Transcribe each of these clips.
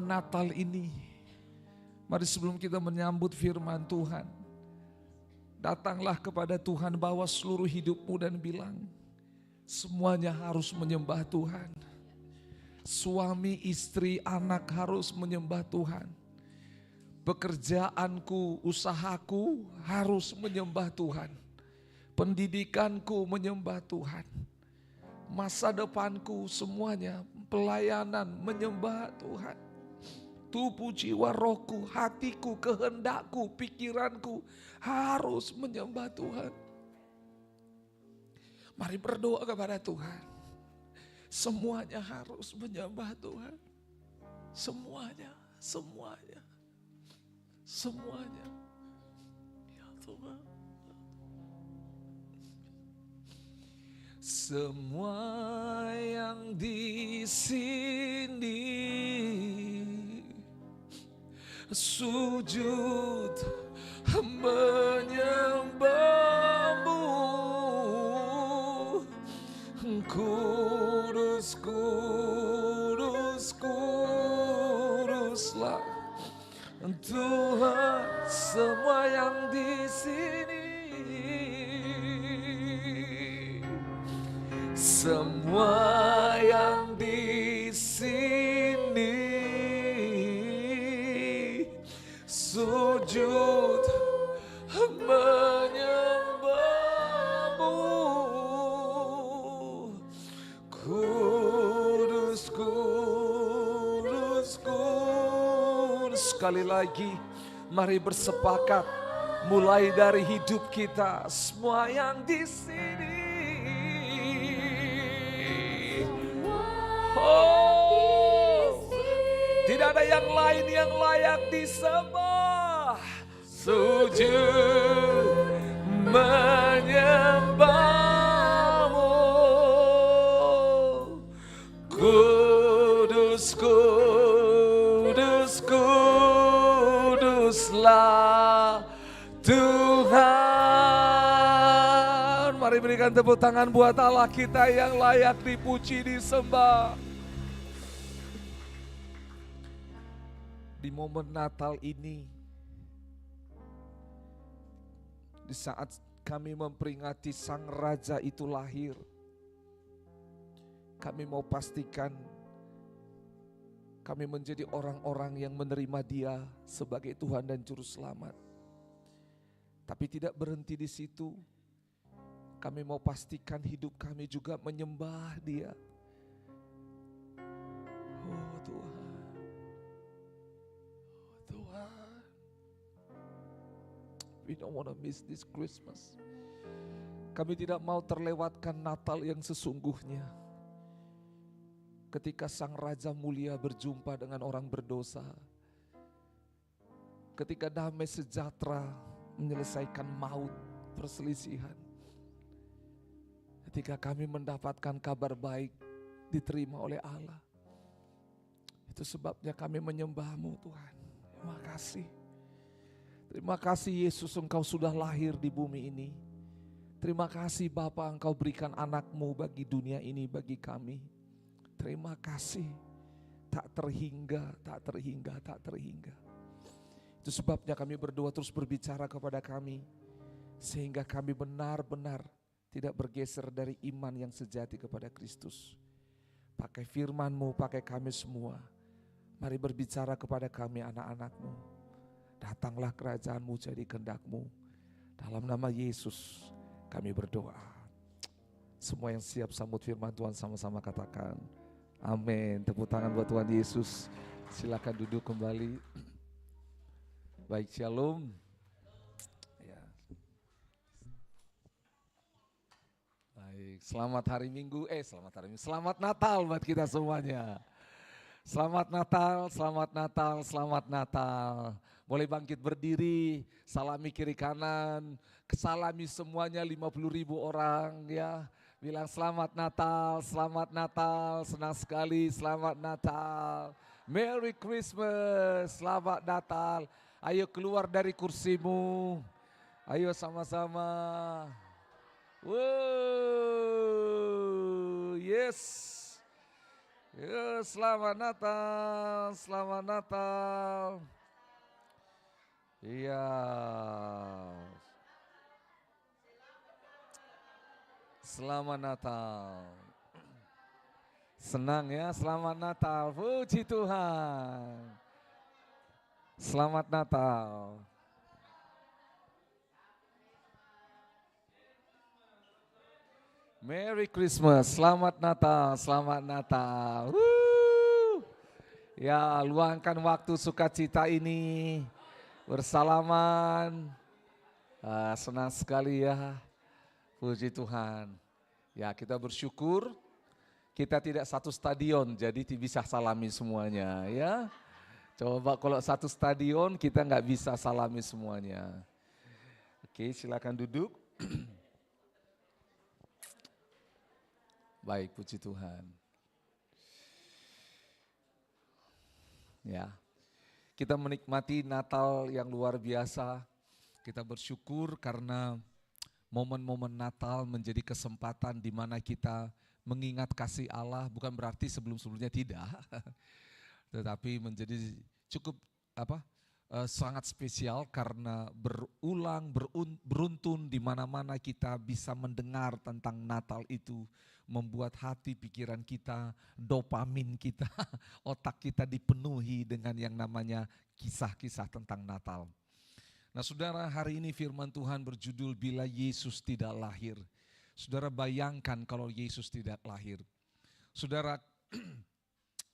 Natal ini, mari sebelum kita menyambut firman Tuhan, datanglah kepada Tuhan, bawa seluruh hidupmu dan bilang, semuanya harus menyembah Tuhan. Suami, istri, anak harus menyembah Tuhan. Pekerjaanku, usahaku harus menyembah Tuhan. Pendidikanku menyembah Tuhan. Masa depanku semuanya, pelayanan menyembah Tuhan. Tubuh, jiwa, rohku, hatiku, kehendakku, pikiranku harus menyembah Tuhan. Mari berdoa kepada Tuhan. Semuanya harus menyembah Tuhan. Semuanya, semuanya, semuanya. Ya Tuhan. Semua yang di sini sujud menyembahmu, kudus, kudus, kuduslah Tuhan. Semua yang di sini, semua yang di sini sujud menyembahmu, kudus, kudus, kudus. Sekali lagi, mari bersepakat mulai dari hidup kita, semua yang di sini. Oh, tidak ada yang lain yang layak disembah. Sujud menyembahmu, kudus, kudus, kuduslah Tuhan. Mari berikan tepuk tangan buat Allah kita yang layak dipuji, disembah. Di momen Natal ini, di saat kami memperingati Sang Raja itu lahir, kami mau pastikan kami menjadi orang-orang yang menerima Dia sebagai Tuhan dan Juru Selamat. Tapi tidak berhenti di situ, kami mau pastikan hidup kami juga menyembah Dia. Oh Tuhan. We don't want to miss this Christmas. Kami tidak mau terlewatkan Natal yang sesungguhnya. Ketika Sang Raja mulia berjumpa dengan orang berdosa. Ketika damai sejahtera menyelesaikan maut, perselisihan. Ketika kami mendapatkan kabar baik diterima oleh Allah. Itu sebabnya kami menyembah-Mu Tuhan. Terima kasih. Terima kasih Yesus, Engkau sudah lahir di bumi ini. Terima kasih Bapa, Engkau berikan anak-Mu bagi dunia ini, bagi kami. Terima kasih. Tak terhingga, tak terhingga, tak terhingga. Itu sebabnya kami berdoa terus berbicara kepada kami. Sehingga kami benar-benar tidak bergeser dari iman yang sejati kepada Kristus. Pakai firman-Mu, pakai kami semua. Mari berbicara kepada kami anak-anak-Mu. Datanglah kerajaan-Mu, jadi kehendak-Mu. Dalam nama Yesus kami berdoa. Semua yang siap sambut firman Tuhan sama-sama katakan amin. Tepuk tangan buat Tuhan Yesus. Silakan duduk kembali. Baik, shalom. Ya. Baik, selamat hari Minggu. Selamat Natal buat kita semuanya. Selamat Natal, selamat Natal, selamat Natal. Boleh bangkit berdiri, salami kiri kanan, salami semuanya 50.000 orang ya. Bilang selamat Natal, senang sekali, selamat Natal. Merry Christmas, selamat Natal. Ayo keluar dari kursimu, ayo sama-sama. Wow, yes. Yo, selamat Natal, selamat Natal. Iya. Selamat Natal. Senang ya, selamat Natal. Puji Tuhan. Selamat Natal. Merry Christmas, selamat Natal, selamat Natal. Ya, luangkan waktu sukacita ini bersalaman. Senang sekali ya, puji Tuhan. Ya, kita bersyukur kita tidak satu stadion, jadi bisa salami semuanya ya. Coba kalau satu stadion kita nggak bisa salami semuanya. Oke, silakan duduk. Baik, puji Tuhan. Ya, kita menikmati Natal yang luar biasa. Kita bersyukur karena momen-momen Natal menjadi kesempatan di mana kita mengingat kasih Allah, bukan berarti sebelum-sebelumnya tidak, tetapi menjadi cukup sangat spesial karena beruntun di mana-mana kita bisa mendengar tentang Natal itu, membuat hati pikiran kita, dopamin kita, otak kita dipenuhi dengan yang namanya kisah-kisah tentang Natal. Nah saudara, hari ini firman Tuhan berjudul Bila Yesus Tidak Lahir. Saudara bayangkan kalau Yesus tidak lahir. Saudara,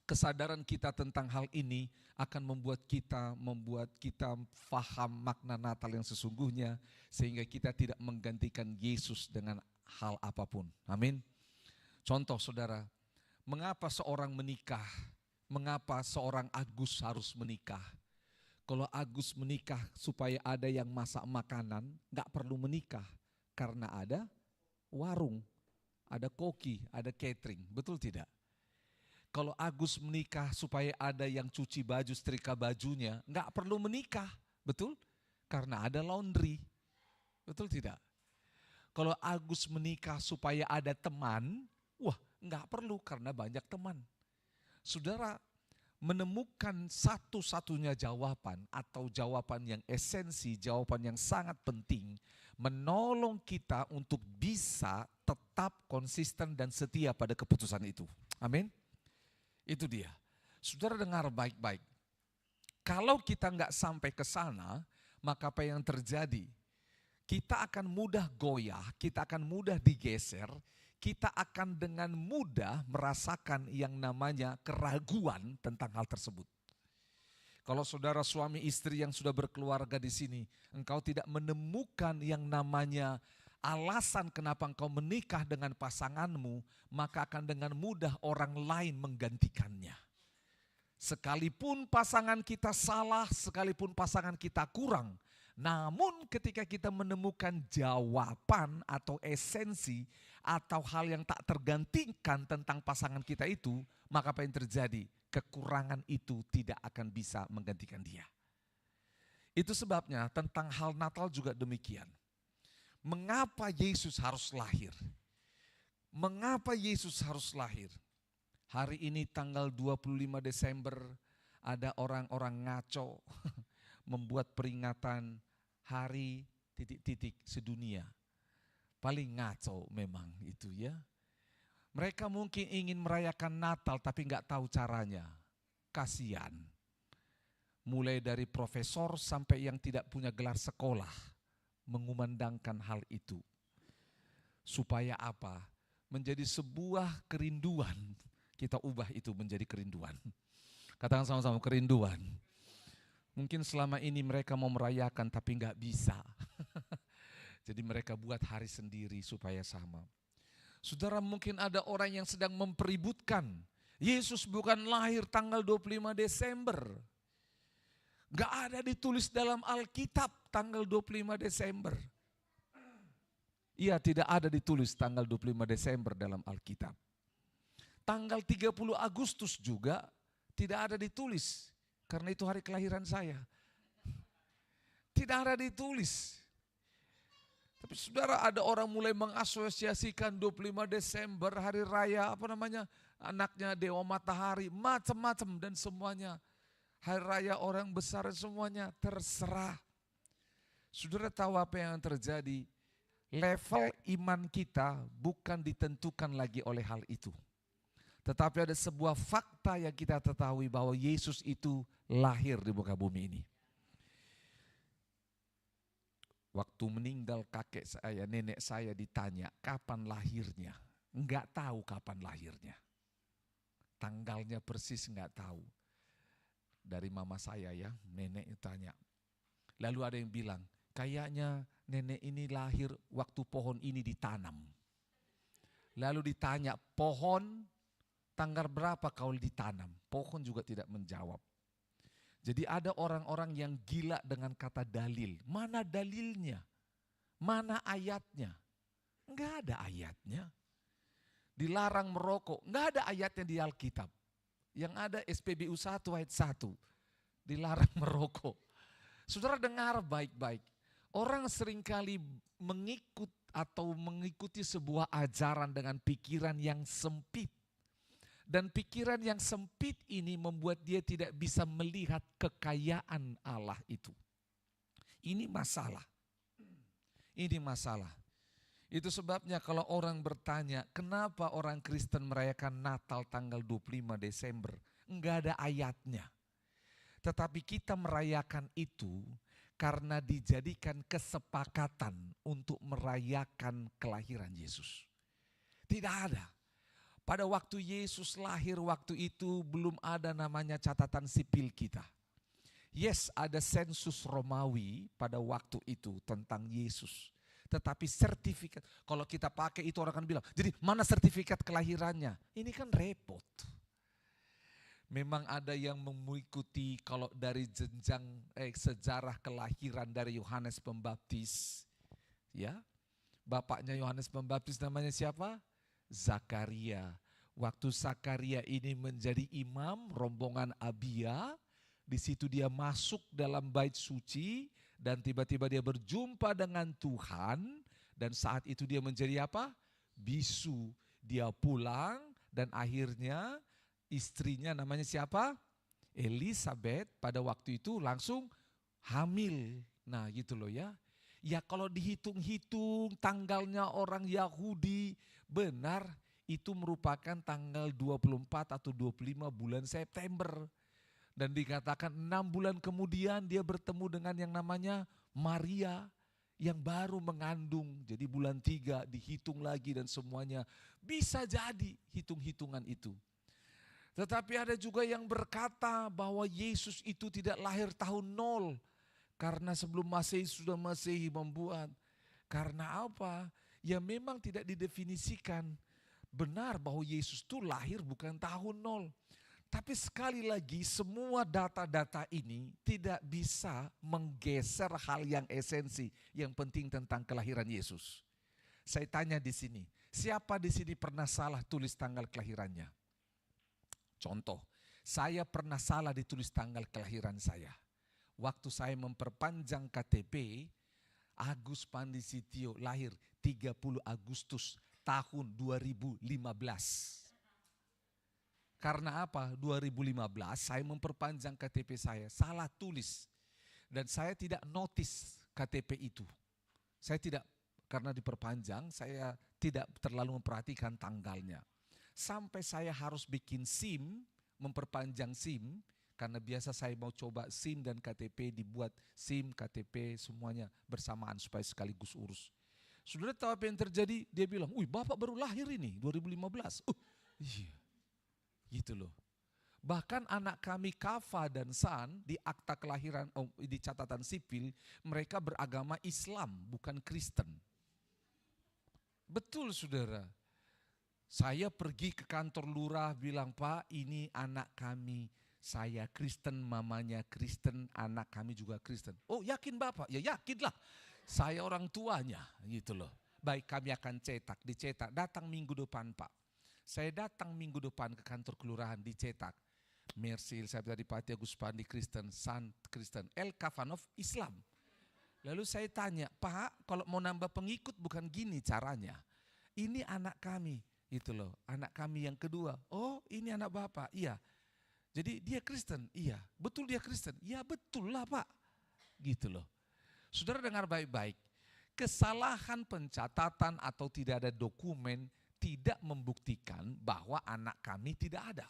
kesadaran kita tentang hal ini akan membuat kita faham makna Natal yang sesungguhnya, sehingga kita tidak menggantikan Yesus dengan hal apapun. Amin. Contoh saudara, mengapa seorang menikah? Mengapa seorang Agus harus menikah? Kalau Agus menikah supaya ada yang masak makanan, gak perlu menikah. Karena ada warung, ada koki, ada catering, betul tidak? Kalau Agus menikah supaya ada yang cuci baju, setrika bajunya, gak perlu menikah, betul? Karena ada laundry, betul tidak? Kalau Agus menikah supaya ada teman, wah gak perlu karena banyak teman. Saudara, menemukan satu-satunya jawaban atau jawaban yang esensi, jawaban yang sangat penting, menolong kita untuk bisa tetap konsisten dan setia pada keputusan itu. Amin. Itu dia. Saudara dengar baik-baik. Kalau kita nggak sampai ke sana, maka apa yang terjadi? Kita akan mudah goyah, kita akan mudah digeser, kita akan dengan mudah merasakan yang namanya keraguan tentang hal tersebut. Kalau saudara suami istri yang sudah berkeluarga di sini, engkau tidak menemukan yang namanya alasan kenapa engkau menikah dengan pasanganmu, maka akan dengan mudah orang lain menggantikannya. Sekalipun pasangan kita salah, sekalipun pasangan kita kurang, namun ketika kita menemukan jawaban atau esensi atau hal yang tak tergantikan tentang pasangan kita itu, maka apa yang terjadi? Kekurangan itu tidak akan bisa menggantikan dia. Itu sebabnya tentang hal Natal juga demikian. Mengapa Yesus harus lahir? Mengapa Yesus harus lahir? Hari ini tanggal 25 Desember ada orang-orang ngaco membuat peringatan hari titik-titik sedunia. Paling ngaco memang itu ya. Mereka mungkin ingin merayakan Natal tapi nggak tahu caranya. Kasihan. Mulai dari profesor sampai yang tidak punya gelar sekolah mengumandangkan hal itu. Supaya apa? Menjadi sebuah kerinduan. Kita ubah itu menjadi kerinduan. Katakan sama-sama, kerinduan. Mungkin selama ini mereka mau merayakan tapi nggak bisa. Jadi mereka buat hari sendiri supaya sama. Saudara, mungkin ada orang yang sedang mempeributkan. Yesus bukan lahir tanggal 25 Desember. Gak ada ditulis dalam Alkitab tanggal 25 Desember. Iya, tidak ada ditulis tanggal 25 Desember dalam Alkitab. Tanggal 30 Agustus juga tidak ada ditulis. Karena itu hari kelahiran saya. Tidak ada ditulis. Tapi saudara, ada orang mulai mengasosiasikan 25 Desember hari raya anaknya Dewa Matahari, macam-macam dan semuanya. Hari raya orang besar semuanya terserah. Saudara tahu apa yang terjadi? Level iman kita bukan ditentukan lagi oleh hal itu. Tetapi ada sebuah fakta yang kita ketahui bahwa Yesus itu lahir di muka bumi ini. Waktu meninggal kakek saya, nenek saya ditanya kapan lahirnya. Enggak tahu kapan lahirnya. Tanggalnya persis enggak tahu. Dari mama saya ya, nenek tanya. Lalu ada yang bilang, kayaknya nenek ini lahir waktu pohon ini ditanam. Lalu ditanya, pohon tanggal berapa kau ditanam? Pohon juga tidak menjawab. Jadi ada orang-orang yang gila dengan kata dalil. Mana dalilnya? Mana ayatnya? Enggak ada ayatnya. Dilarang merokok, enggak ada ayatnya di Alkitab. Yang ada SPBU 1 ayat 1. Dilarang merokok. Saudara dengar baik-baik. Orang seringkali mengikuti sebuah ajaran dengan pikiran yang sempit. Dan pikiran yang sempit ini membuat dia tidak bisa melihat kekayaan Allah itu. Ini masalah. Ini masalah. Itu sebabnya kalau orang bertanya, kenapa orang Kristen merayakan Natal tanggal 25 Desember? Enggak ada ayatnya. Tetapi kita merayakan itu karena dijadikan kesepakatan untuk merayakan kelahiran Yesus. Tidak ada. Pada waktu Yesus lahir waktu itu belum ada namanya catatan sipil kita. Yes, ada sensus Romawi pada waktu itu tentang Yesus. Tetapi sertifikat, kalau kita pakai itu orang akan bilang, jadi mana sertifikat kelahirannya? Ini kan repot. Memang ada yang mengikuti kalau dari jenjang sejarah kelahiran dari Yohanes Pembaptis. Ya, bapaknya Yohanes Pembaptis namanya siapa? Zakaria. Waktu Zakaria ini menjadi imam rombongan Abia, di situ dia masuk dalam bait suci dan tiba-tiba dia berjumpa dengan Tuhan dan saat itu dia menjadi apa? Bisu. Dia pulang dan akhirnya istrinya namanya siapa? Elizabeth pada waktu itu langsung hamil. Nah gitu loh ya. Ya kalau dihitung-hitung tanggalnya orang Yahudi benar itu merupakan tanggal 24 atau 25 bulan September. Dan dikatakan 6 bulan kemudian dia bertemu dengan yang namanya Maria yang baru mengandung. Jadi bulan 3 dihitung lagi dan semuanya bisa jadi hitung-hitungan itu. Tetapi ada juga yang berkata bahwa Yesus itu tidak lahir tahun 0. Karena sebelum Masehi sudah Masehi membuat. Karena apa? Ya memang tidak didefinisikan benar bahwa Yesus itu lahir bukan tahun 0. Tapi sekali lagi semua data-data ini tidak bisa menggeser hal yang esensi. Yang penting tentang kelahiran Yesus. Saya tanya di sini, siapa di sini pernah salah tulis tanggal kelahirannya? Contoh, saya pernah salah ditulis tanggal kelahiran saya. Waktu saya memperpanjang KTP, Agus Pandisitio lahir 30 Agustus tahun 2015. Karena apa? 2015 saya memperpanjang KTP saya, salah tulis. Dan saya tidak notice KTP itu. Saya tidak, karena diperpanjang, saya tidak terlalu memperhatikan tanggalnya. Sampai saya harus bikin SIM, memperpanjang SIM, karena biasa saya mau coba SIM dan KTP dibuat SIM, KTP semuanya bersamaan supaya sekaligus urus. Saudara tahu apa yang terjadi? Dia bilang, "Wih, Bapak baru lahir ini 2015." Iya. Gitu loh. Bahkan anak kami Kafa dan San di akta kelahiran, di catatan sipil, mereka beragama Islam bukan Kristen. Betul saudara. Saya pergi ke kantor lurah bilang, "Pak, ini anak kami. Saya Kristen, mamanya Kristen, anak kami juga Kristen." "Oh, yakin Bapak?" "Ya yakinlah. Saya orang tuanya." Gitu loh. "Baik, kami akan cetak." Dicetak. "Datang minggu depan, Pak." Saya datang minggu depan ke kantor kelurahan, dicetak. Mersil, saya Adipati Agus Pandi Kristen, San Kristen, El Kafanov Islam. Lalu saya tanya, "Pak, kalau mau nambah pengikut bukan gini caranya. Ini anak kami." Itu loh, anak kami yang kedua. Oh, ini anak Bapak. Iya. Jadi dia Kristen. Iya. Betul dia Kristen. Ya betul lah Pak. Gitu loh. Saudara dengar baik-baik. Kesalahan pencatatan atau tidak ada dokumen tidak membuktikan bahwa anak kami tidak ada.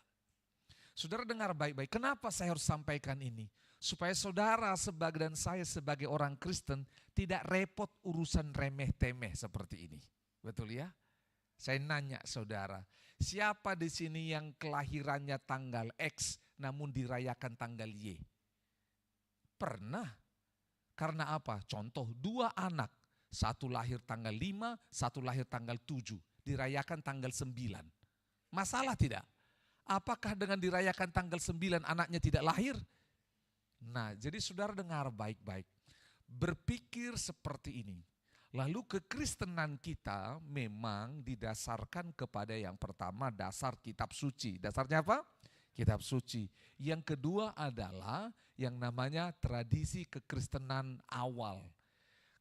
Saudara dengar baik-baik. Kenapa saya harus sampaikan ini? Supaya saudara dan saya sebagai orang Kristen tidak repot urusan remeh-temeh seperti ini. Betul ya? Saya nanya saudara, siapa di sini yang kelahirannya tanggal X namun dirayakan tanggal Y? Pernah. Karena apa? Contoh, 2 anak. Satu lahir tanggal 5, satu lahir tanggal 7. Dirayakan tanggal 9. Masalah tidak? Apakah dengan dirayakan tanggal 9 anaknya tidak lahir? Nah, jadi saudara dengar baik-baik. Berpikir seperti ini. Lalu kekristenan kita memang didasarkan kepada yang pertama dasar kitab suci. Dasarnya apa? Kitab suci. Yang kedua adalah yang namanya tradisi kekristenan awal.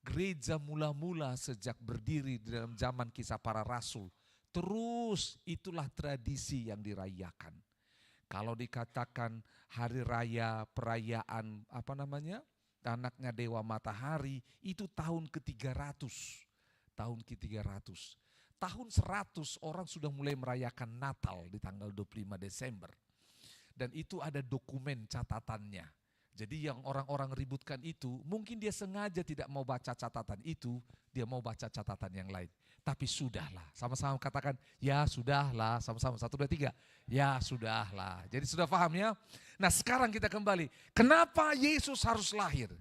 Gereja mula-mula sejak berdiri di dalam zaman kisah para rasul. Terus itulah tradisi yang dirayakan. Kalau dikatakan hari raya perayaan anaknya Dewa Matahari, itu tahun ke-300. Tahun ke-300. Tahun 100 orang sudah mulai merayakan Natal di tanggal 25 Desember. Dan itu ada dokumen catatannya. Jadi yang orang-orang ributkan itu, mungkin dia sengaja tidak mau baca catatan itu, dia mau baca catatan yang lain. Tapi sudahlah, sama-sama katakan, ya sudahlah, sama-sama 1, 2, 3, ya sudahlah. Jadi sudah paham ya? Nah sekarang kita kembali, kenapa Yesus harus lahir?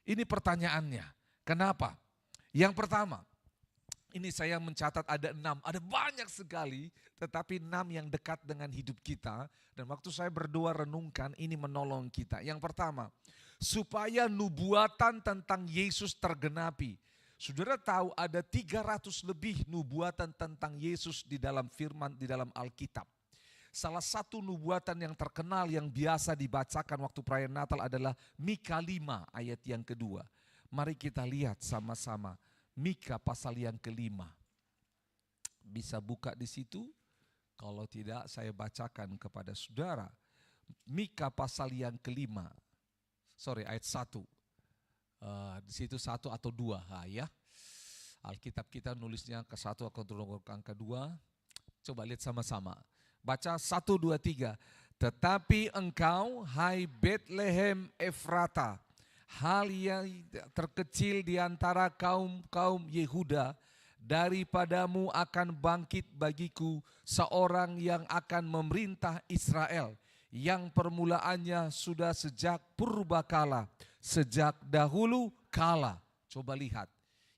Ini pertanyaannya, kenapa? Yang pertama, ini saya mencatat ada 6, ada banyak sekali, tetapi 6 yang dekat dengan hidup kita. Dan waktu saya berdoa renungkan, ini menolong kita. Yang pertama, supaya nubuatan tentang Yesus tergenapi. Saudara tahu ada 300 lebih nubuatan tentang Yesus di dalam firman, di dalam Alkitab. Salah satu nubuatan yang terkenal yang biasa dibacakan waktu perayaan Natal adalah Mika 5 ayat yang kedua. Mari kita lihat sama-sama. Mika pasal yang ke-5. Bisa buka di situ? Kalau tidak saya bacakan kepada saudara. Mika pasal yang ke-5. Ayat 1. Di situ 1 atau 2 ya. Alkitab kita nulisnya ke 1 atau ke 2. Coba lihat sama-sama. Baca 1, 2, 3. Tetapi engkau hai Betlehem Efrata, hal yang terkecil di antara kaum-kaum Yehuda, daripadamu akan bangkit bagiku seorang yang akan memerintah Israel, yang permulaannya sudah sejak purbakala, sejak dahulu kala. Coba lihat,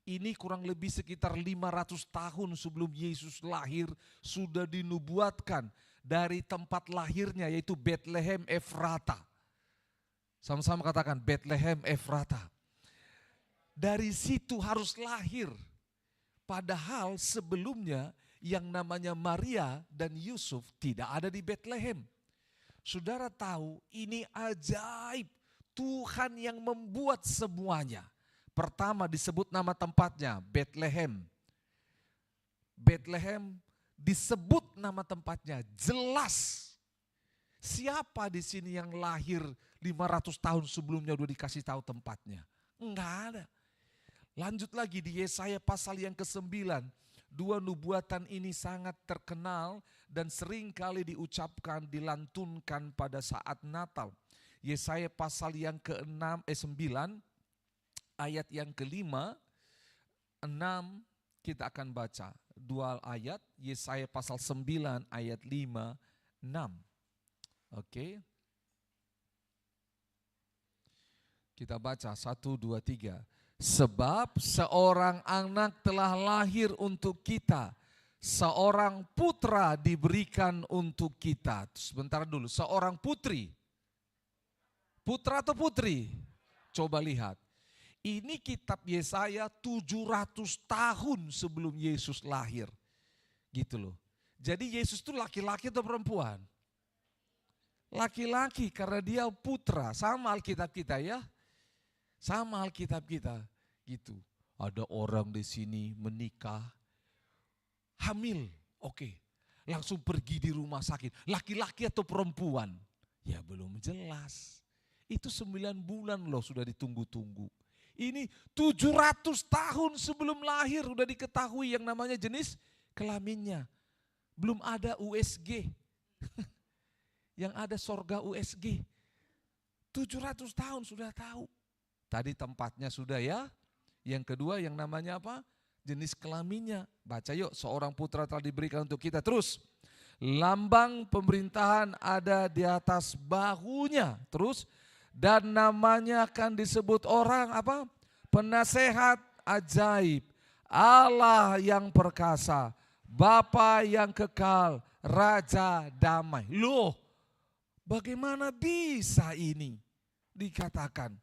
ini kurang lebih sekitar 500 tahun sebelum Yesus lahir sudah dinubuatkan dari tempat lahirnya yaitu Betlehem Efrata. Sama-sama katakan Betlehem Efrata. Dari situ harus lahir. Padahal sebelumnya yang namanya Maria dan Yusuf tidak ada di Betlehem. Saudara tahu ini ajaib. Tuhan yang membuat semuanya. Pertama disebut nama tempatnya Betlehem. Betlehem disebut nama tempatnya jelas. Siapa di sini yang lahir 500 tahun sebelumnya udah dikasih tahu tempatnya? Enggak ada. Lanjut lagi di Yesaya pasal yang ke-9. 2 nubuatan ini sangat terkenal dan sering kali diucapkan, dilantunkan pada saat Natal. Yesaya pasal yang ke-9 ayat yang ke-5, 6 kita akan baca. 2 ayat, Yesaya pasal 9 ayat 5, 6. Oke. Kita baca 1, 2, 3. Sebab seorang anak telah lahir untuk kita, seorang putra diberikan untuk kita. Sebentar dulu, seorang putri. Putra atau putri? Coba lihat. Ini kitab Yesaya 700 tahun sebelum Yesus lahir. Gitu loh. Jadi Yesus itu laki-laki atau perempuan? Laki-laki karena dia putra. Sama Alkitab kita ya. Sama Alkitab kita gitu. Ada orang di sini menikah, hamil, oke. langsung pergi di rumah sakit. Laki-laki atau perempuan? Ya belum jelas. Itu 9 bulan loh sudah ditunggu-tunggu. Ini 700 tahun sebelum lahir udah diketahui yang namanya jenis kelaminnya. Belum ada USG. Yang ada sorga USG. 700 tahun sudah tahu. Tadi tempatnya sudah ya. Yang kedua yang namanya apa? Jenis kelaminnya. Baca yuk, seorang putra telah diberikan untuk kita. Terus, lambang pemerintahan ada di atas bahunya. Terus, dan namanya akan disebut orang apa? Penasehat ajaib, Allah yang perkasa, Bapa yang kekal, Raja damai. Loh, bagaimana bisa ini dikatakan?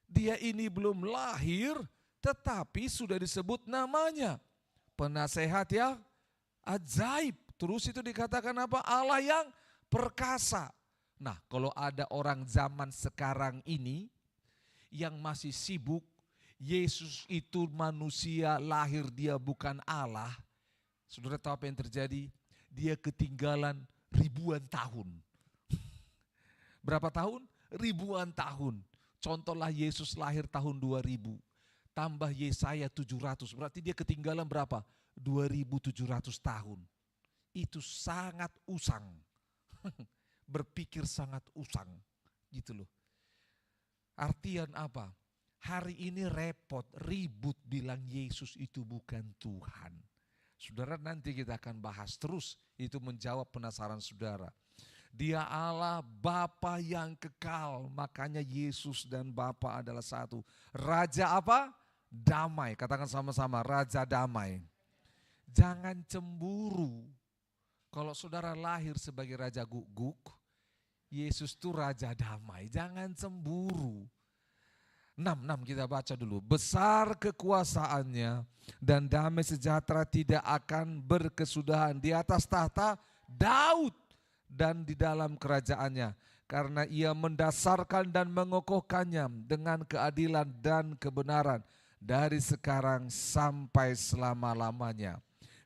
Dia ini belum lahir, tetapi sudah disebut namanya. Penasehat yang ajaib. Terus itu dikatakan apa? Allah yang perkasa. Nah, kalau ada orang zaman sekarang ini yang masih sibuk, Yesus itu manusia, lahir dia bukan Allah. Saudara tahu apa yang terjadi? Dia ketinggalan ribuan tahun. Berapa tahun? Ribuan tahun. Contohlah Yesus lahir tahun 2000, tambah Yesaya 700, berarti dia ketinggalan berapa? 2700 tahun. Itu sangat usang. Berpikir sangat usang. Gitu loh. Artian apa? Hari ini repot, ribut bilang Yesus itu bukan Tuhan. Saudara, nanti kita akan bahas terus, itu menjawab penasaran saudara. Dia Allah Bapa yang kekal, makanya Yesus dan Bapa adalah satu. Raja apa? Damai, katakan sama-sama, Raja damai. Jangan cemburu. Kalau saudara lahir sebagai Raja guguk, Yesus itu Raja damai, jangan cemburu. 6 kita baca dulu. Besar kekuasaannya dan damai sejahtera tidak akan berkesudahan di atas tahta Daud dan di dalam kerajaannya, karena ia mendasarkan dan mengokohkannya dengan keadilan dan kebenaran dari sekarang sampai selama-lamanya.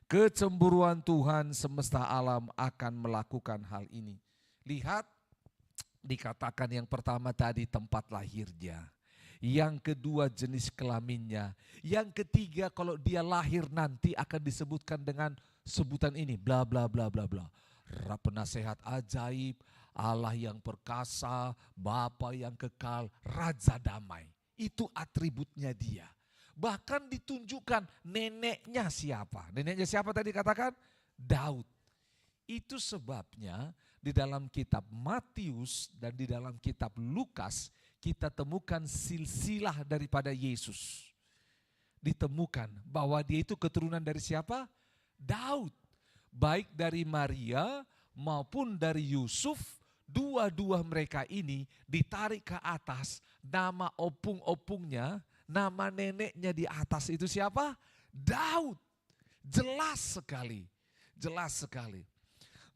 Kecemburuan Tuhan semesta alam akan melakukan hal ini. Lihat, dikatakan yang pertama tadi tempat lahirnya, yang kedua jenis kelaminnya, yang ketiga kalau dia lahir nanti akan disebutkan dengan sebutan ini, bla bla bla bla bla. Penasehat ajaib, Allah yang perkasa, Bapa yang kekal, Raja damai. Itu atributnya dia. Bahkan ditunjukkan neneknya siapa. Neneknya siapa tadi katakan? Daud. Itu sebabnya di dalam kitab Matius dan di dalam kitab Lukas kita temukan silsilah daripada Yesus. Ditemukan bahwa dia itu keturunan dari siapa? Daud. Baik dari Maria maupun dari Yusuf, dua-dua mereka ini ditarik ke atas, nama opung-opungnya, nama neneknya di atas itu siapa? Daud. Jelas sekali, jelas sekali.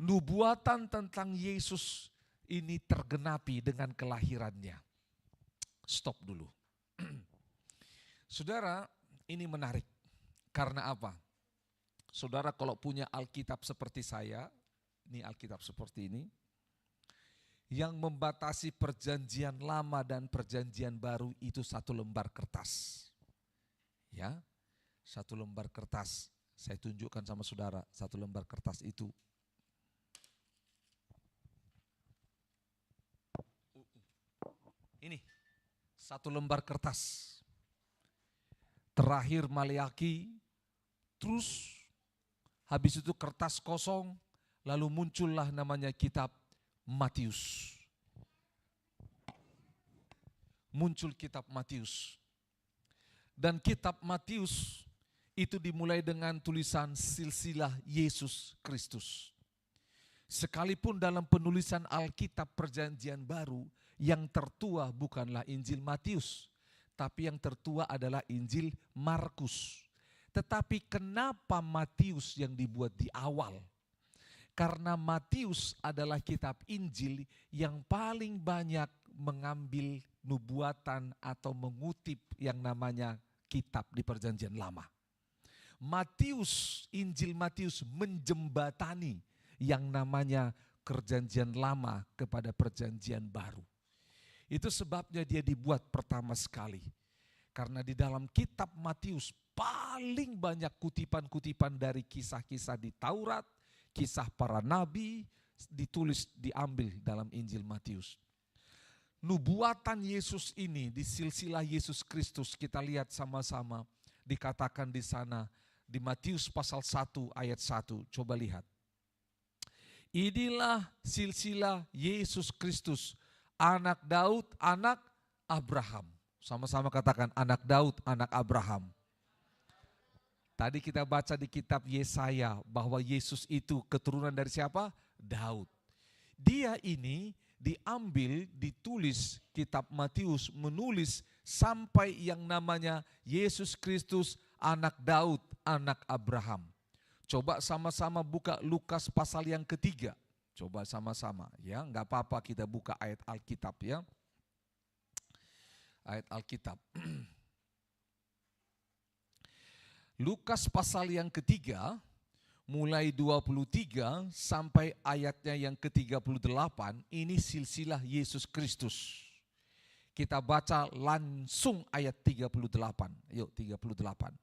Nubuatan tentang Yesus ini tergenapi dengan kelahirannya. Stop dulu. Saudara, ini menarik. Karena apa? Saudara kalau punya Alkitab seperti saya, ini Alkitab seperti ini, yang membatasi perjanjian lama dan perjanjian baru itu 1 lembar kertas. Ya, 1 lembar kertas. Saya tunjukkan sama saudara, 1 lembar kertas itu. Ini, 1 lembar kertas. Terakhir Maleaki, terus habis itu kertas kosong, lalu muncullah namanya kitab Matius. Muncul kitab Matius. Dan kitab Matius itu dimulai dengan tulisan silsilah Yesus Kristus. Sekalipun dalam penulisan Alkitab Perjanjian Baru, yang tertua bukanlah Injil Matius, tapi yang tertua adalah Injil Markus. Tetapi kenapa Matius yang dibuat di awal? Karena Matius adalah kitab Injil yang paling banyak mengambil nubuatan atau mengutip yang namanya kitab di Perjanjian Lama. Matius, Injil Matius menjembatani yang namanya perjanjian lama kepada perjanjian baru. Itu sebabnya dia dibuat pertama sekali. Karena di dalam kitab Matius paling banyak kutipan-kutipan dari kisah-kisah di Taurat, kisah para nabi, ditulis, diambil dalam Injil Matius. Nubuatan Yesus ini di silsilah Yesus Kristus kita lihat sama-sama dikatakan di sana di Matius pasal 1 ayat 1. Coba lihat. Inilah silsilah Yesus Kristus, anak Daud, anak Abraham. Sama-sama katakan anak Daud, anak Abraham. Tadi kita baca di kitab Yesaya bahwa Yesus itu keturunan dari siapa? Daud. Dia ini diambil, ditulis, kitab Matius menulis sampai yang namanya Yesus Kristus anak Daud, anak Abraham. Coba sama-sama buka Lukas pasal yang ketiga. Coba sama-sama ya, nggak apa-apa kita buka ayat Alkitab ya. Ayat Alkitab. Lukas pasal yang ketiga, mulai 23 sampai ayatnya yang ke-38, ini silsilah Yesus Kristus. Kita baca langsung ayat 38. Yuk 38.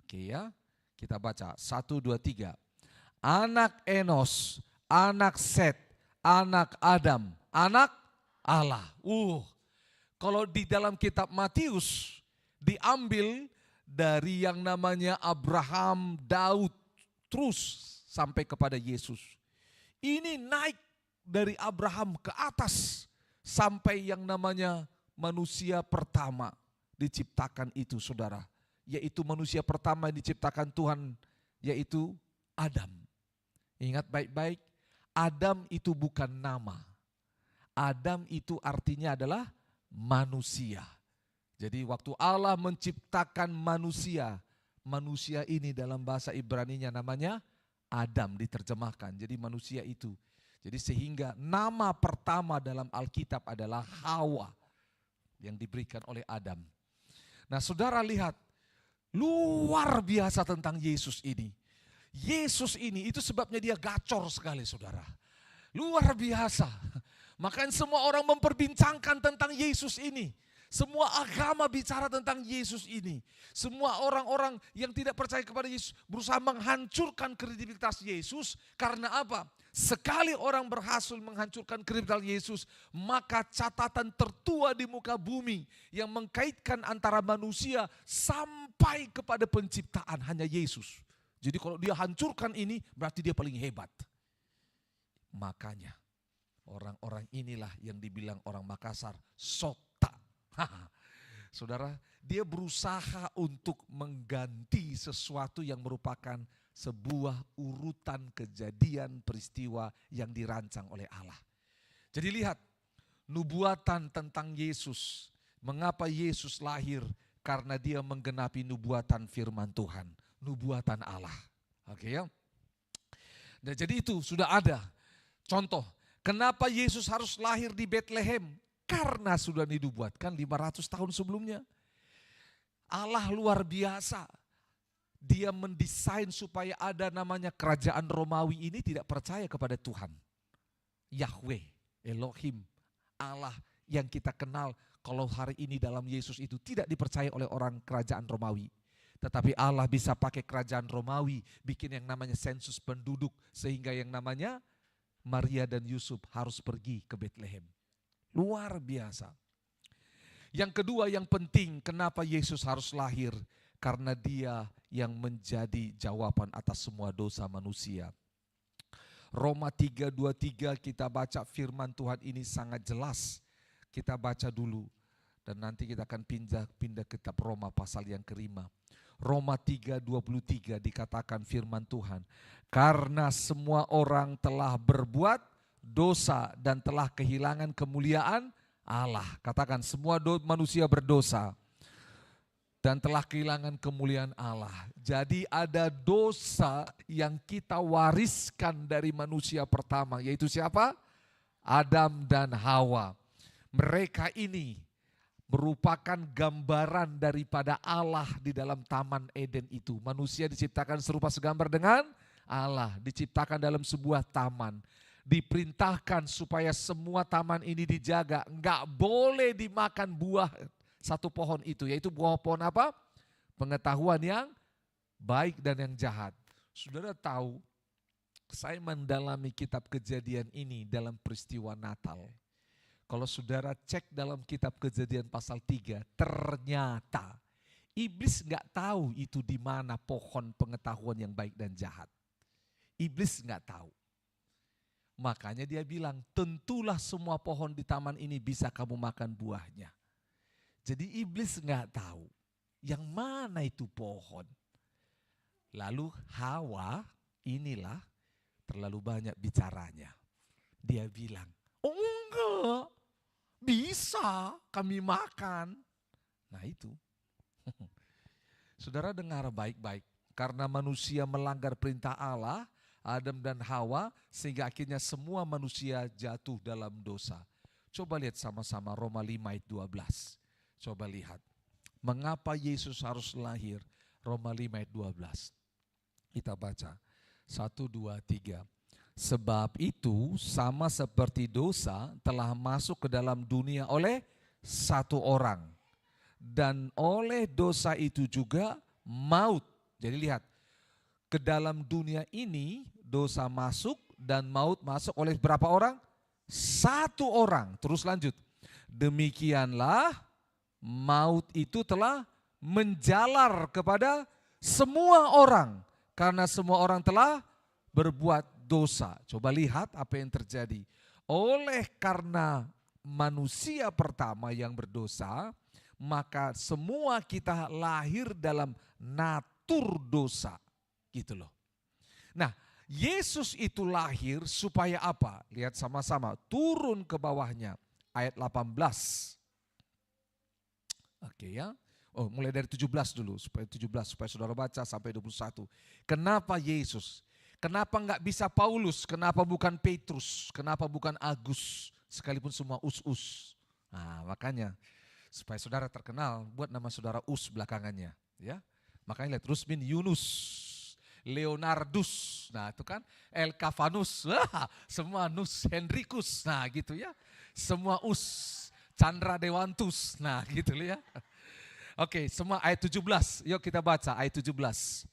Oke ya, kita baca 1, 2, 3. Anak Enos, anak Set, anak Adam, anak Allah. Kalau di dalam kitab Matius diambil dari yang namanya Abraham, Daud, terus sampai kepada Yesus. Ini naik dari Abraham ke atas sampai yang namanya manusia pertama diciptakan itu, saudara. Yaitu manusia pertama yang diciptakan Tuhan, yaitu Adam. Ingat baik-baik, Adam itu bukan nama. Adam itu artinya adalah manusia. Jadi waktu Allah menciptakan manusia, manusia ini dalam bahasa Ibraninya namanya Adam diterjemahkan. Jadi manusia itu. Jadi sehingga nama pertama dalam Alkitab adalah Hawa yang diberikan oleh Adam. Nah saudara lihat, luar biasa tentang Yesus ini. Yesus ini itu sebabnya dia gacor sekali saudara. Luar biasa. Makanya semua orang memperbincangkan tentang Yesus ini. Semua agama bicara tentang Yesus ini. Semua orang-orang yang tidak percaya kepada Yesus berusaha menghancurkan kredibilitas Yesus. Karena apa? Sekali orang berhasil menghancurkan kredibilitas Yesus, maka catatan tertua di muka bumi yang mengkaitkan antara manusia sampai kepada penciptaan hanya Yesus. Jadi kalau dia hancurkan ini berarti dia paling hebat. Makanya orang-orang inilah yang dibilang orang Makassar sota. Saudara, dia berusaha untuk mengganti sesuatu yang merupakan sebuah urutan kejadian peristiwa yang dirancang oleh Allah. Jadi lihat, nubuatan tentang Yesus. Mengapa Yesus lahir? Karena dia menggenapi nubuatan firman Tuhan. Nubuatan Allah. Oke ya. Nah, jadi itu sudah ada. Contoh, kenapa Yesus harus lahir di Bethlehem? Karena sudah dinubuatkan 500 tahun sebelumnya. Allah luar biasa. Dia mendesain supaya ada namanya kerajaan Romawi ini tidak percaya kepada Tuhan. Yahweh, Elohim, Allah yang kita kenal kalau hari ini dalam Yesus itu tidak dipercaya oleh orang kerajaan Romawi. Tetapi Allah bisa pakai kerajaan Romawi, bikin yang namanya sensus penduduk. Sehingga yang namanya Maria dan Yusuf harus pergi ke Bethlehem. Luar biasa. Yang kedua yang penting, kenapa Yesus harus lahir? Karena dia yang menjadi jawaban atas semua dosa manusia. Roma 3:23 kita baca firman Tuhan ini sangat jelas. Kita baca dulu dan nanti kita akan pindah ke kitab Roma pasal yang ke-5. Roma 3:23 dikatakan firman Tuhan. Karena semua orang telah berbuat dosa dan telah kehilangan kemuliaan Allah. Katakan semua manusia berdosa dan telah kehilangan kemuliaan Allah. Jadi ada dosa yang kita wariskan dari manusia pertama, yaitu siapa? Adam dan Hawa. Mereka ini merupakan gambaran daripada Allah di dalam Taman Eden itu. Manusia diciptakan serupa segambar dengan Allah diciptakan dalam sebuah taman. Diperintahkan supaya semua taman ini dijaga. Enggak boleh dimakan buah satu pohon itu. Yaitu buah pohon apa? Pengetahuan yang baik dan yang jahat. Saudara tahu, saya mendalami kitab Kejadian ini dalam peristiwa Natal. Kalau saudara cek dalam kitab Kejadian pasal 3, ternyata iblis enggak tahu itu di mana pohon pengetahuan yang baik dan jahat. Iblis enggak tahu. Makanya dia bilang, tentulah semua pohon di taman ini bisa kamu makan buahnya. Jadi iblis enggak tahu yang mana itu pohon. Lalu Hawa inilah terlalu banyak bicaranya. Dia bilang, oh enggak, bisa kami makan. Nah itu. Saudara dengar baik-baik. Karena manusia melanggar perintah Allah, Adam dan Hawa, sehingga akhirnya semua manusia jatuh dalam dosa. Coba lihat sama-sama Roma 5 ayat 12. Coba lihat. Mengapa Yesus harus lahir? Roma 5 ayat 12. Kita baca. 1, 2, 3. Sebab itu sama seperti dosa telah masuk ke dalam dunia oleh satu orang. Dan oleh dosa itu juga maut. Jadi lihat. Ke dalam dunia ini dosa masuk dan maut masuk oleh berapa orang? Satu orang. Terus lanjut. Demikianlah maut itu telah menjalar kepada semua orang. Karena semua orang telah berbuat dosa. Coba lihat apa yang terjadi. Oleh karena manusia pertama yang berdosa, maka semua kita lahir dalam natur dosa. Gitu loh. Nah, Yesus itu lahir supaya apa? Lihat sama-sama, turun ke bawahnya. Ayat 18. Oke ya. Oh, mulai dari 17 dulu, supaya saudara baca sampai 21. Kenapa Yesus? Kenapa enggak bisa Paulus? Kenapa bukan Petrus? Kenapa bukan Agus? Sekalipun semua us-us. Nah, makanya supaya saudara terkenal, buat nama saudara Us belakangannya, ya. Makanya lihat Rusmin Yunus, Leonardus, nah itu kan Elkavanus, semua Nus, Hendrikus, nah gitu ya. Semua Us, Chandra Dewantus, nah gitu ya. Oke, semua ayat 17, yuk kita baca ayat 17.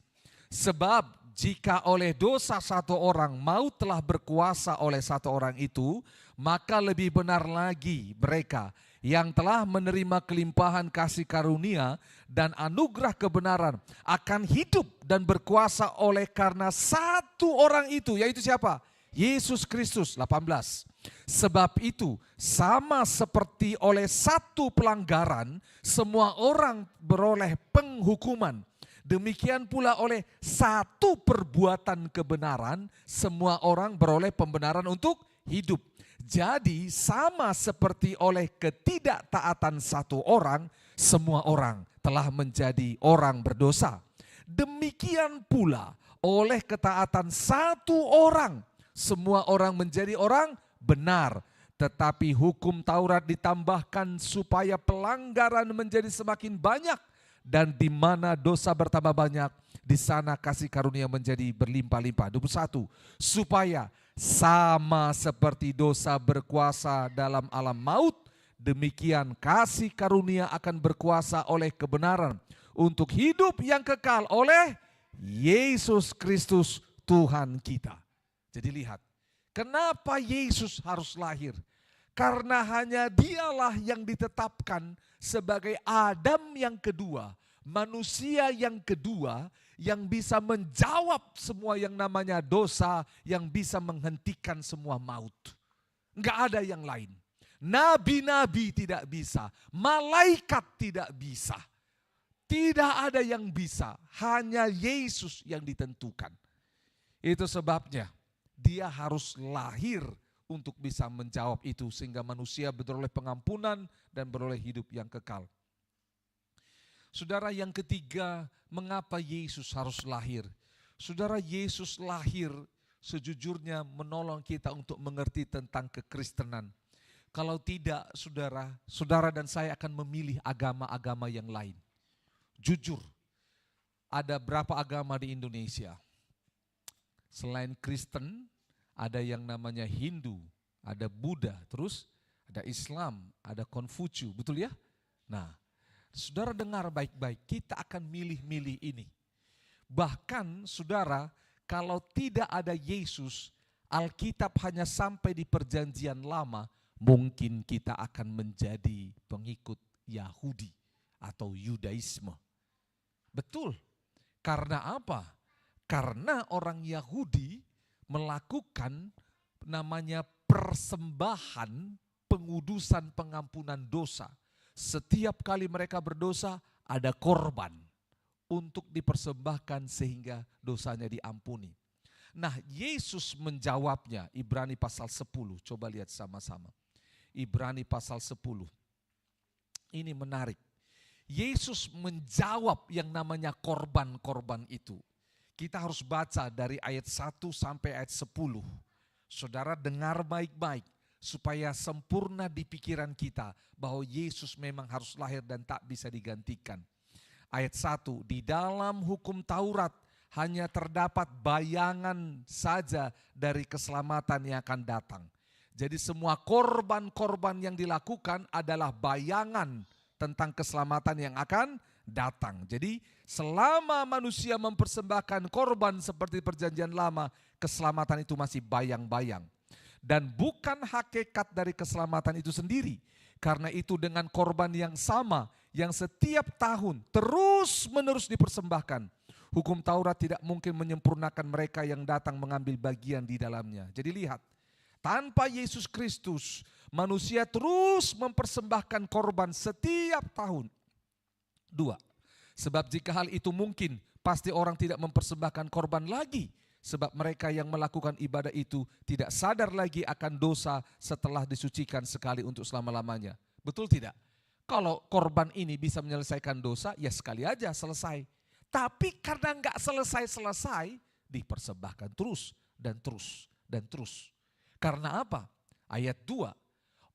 Sebab jika oleh dosa satu orang maut telah berkuasa oleh satu orang itu, maka lebih benar lagi mereka yang telah menerima kelimpahan kasih karunia dan anugerah kebenaran akan hidup dan berkuasa oleh karena satu orang itu, yaitu siapa? Yesus Kristus. 18. Sebab itu sama seperti oleh satu pelanggaran semua orang beroleh penghukuman, demikian pula oleh satu perbuatan kebenaran semua orang beroleh pembenaran untuk hidup. Jadi sama seperti oleh ketidaktaatan satu orang, semua orang telah menjadi orang berdosa. Demikian pula oleh ketaatan satu orang, semua orang menjadi orang benar. Tetapi hukum Taurat ditambahkan supaya pelanggaran menjadi semakin banyak. Dan di mana dosa bertambah banyak, di sana kasih karunia menjadi berlimpah-limpah. 21. Supaya sama seperti dosa berkuasa dalam alam maut, demikian kasih karunia akan berkuasa oleh kebenaran untuk hidup yang kekal oleh Yesus Kristus Tuhan kita. Jadi lihat, kenapa Yesus harus lahir? Karena hanya dialah yang ditetapkan sebagai Adam yang kedua, manusia yang kedua, yang bisa menjawab semua yang namanya dosa, yang bisa menghentikan semua maut. Enggak ada yang lain. Nabi-nabi tidak bisa, malaikat tidak bisa. Tidak ada yang bisa, hanya Yesus yang ditentukan. Itu sebabnya dia harus lahir untuk bisa menjawab itu, sehingga manusia beroleh pengampunan dan beroleh hidup yang kekal. Saudara, yang ketiga, mengapa Yesus harus lahir? Saudara, Yesus lahir sejujurnya menolong kita untuk mengerti tentang kekristenan. Kalau tidak, saudara dan saya akan memilih agama-agama yang lain. Jujur, ada berapa agama di Indonesia? Selain Kristen, ada yang namanya Hindu, ada Buddha, terus ada Islam, ada Konfusius, betul ya? Nah, saudara dengar baik-baik, kita akan milih-milih ini. Bahkan saudara, kalau tidak ada Yesus, Alkitab hanya sampai di perjanjian lama, mungkin kita akan menjadi pengikut Yahudi atau Yudaisme. Betul. Karena apa? Karena orang Yahudi melakukan namanya persembahan pengudusan pengampunan dosa. Setiap kali mereka berdosa ada korban untuk dipersembahkan sehingga dosanya diampuni. Nah, Yesus menjawabnya, Ibrani pasal 10, coba lihat sama-sama. Ibrani pasal 10. Ini menarik. Yesus menjawab yang namanya korban-korban itu. Kita harus baca dari ayat 1 sampai ayat 10. Saudara dengar baik-baik supaya sempurna di pikiran kita bahwa Yesus memang harus lahir dan tak bisa digantikan. Ayat 1, di dalam hukum Taurat hanya terdapat bayangan saja dari keselamatan yang akan datang. Jadi semua korban-korban yang dilakukan adalah bayangan tentang keselamatan yang akan datang. Jadi selama manusia mempersembahkan korban seperti perjanjian lama, keselamatan itu masih bayang-bayang. Dan bukan hakikat dari keselamatan itu sendiri. Karena itu dengan korban yang sama, yang setiap tahun terus-menerus dipersembahkan, hukum Taurat tidak mungkin menyempurnakan mereka yang datang mengambil bagian di dalamnya. Jadi lihat, tanpa Yesus Kristus, manusia terus mempersembahkan korban setiap tahun. 2. Sebab jika hal itu mungkin, pasti orang tidak mempersembahkan korban lagi. Sebab mereka yang melakukan ibadah itu tidak sadar lagi akan dosa setelah disucikan sekali untuk selama-lamanya. Betul tidak? Kalau korban ini bisa menyelesaikan dosa, ya sekali aja selesai. Tapi karena enggak selesai-selesai, dipersembahkan terus dan terus dan terus. Karena apa? Ayat 2,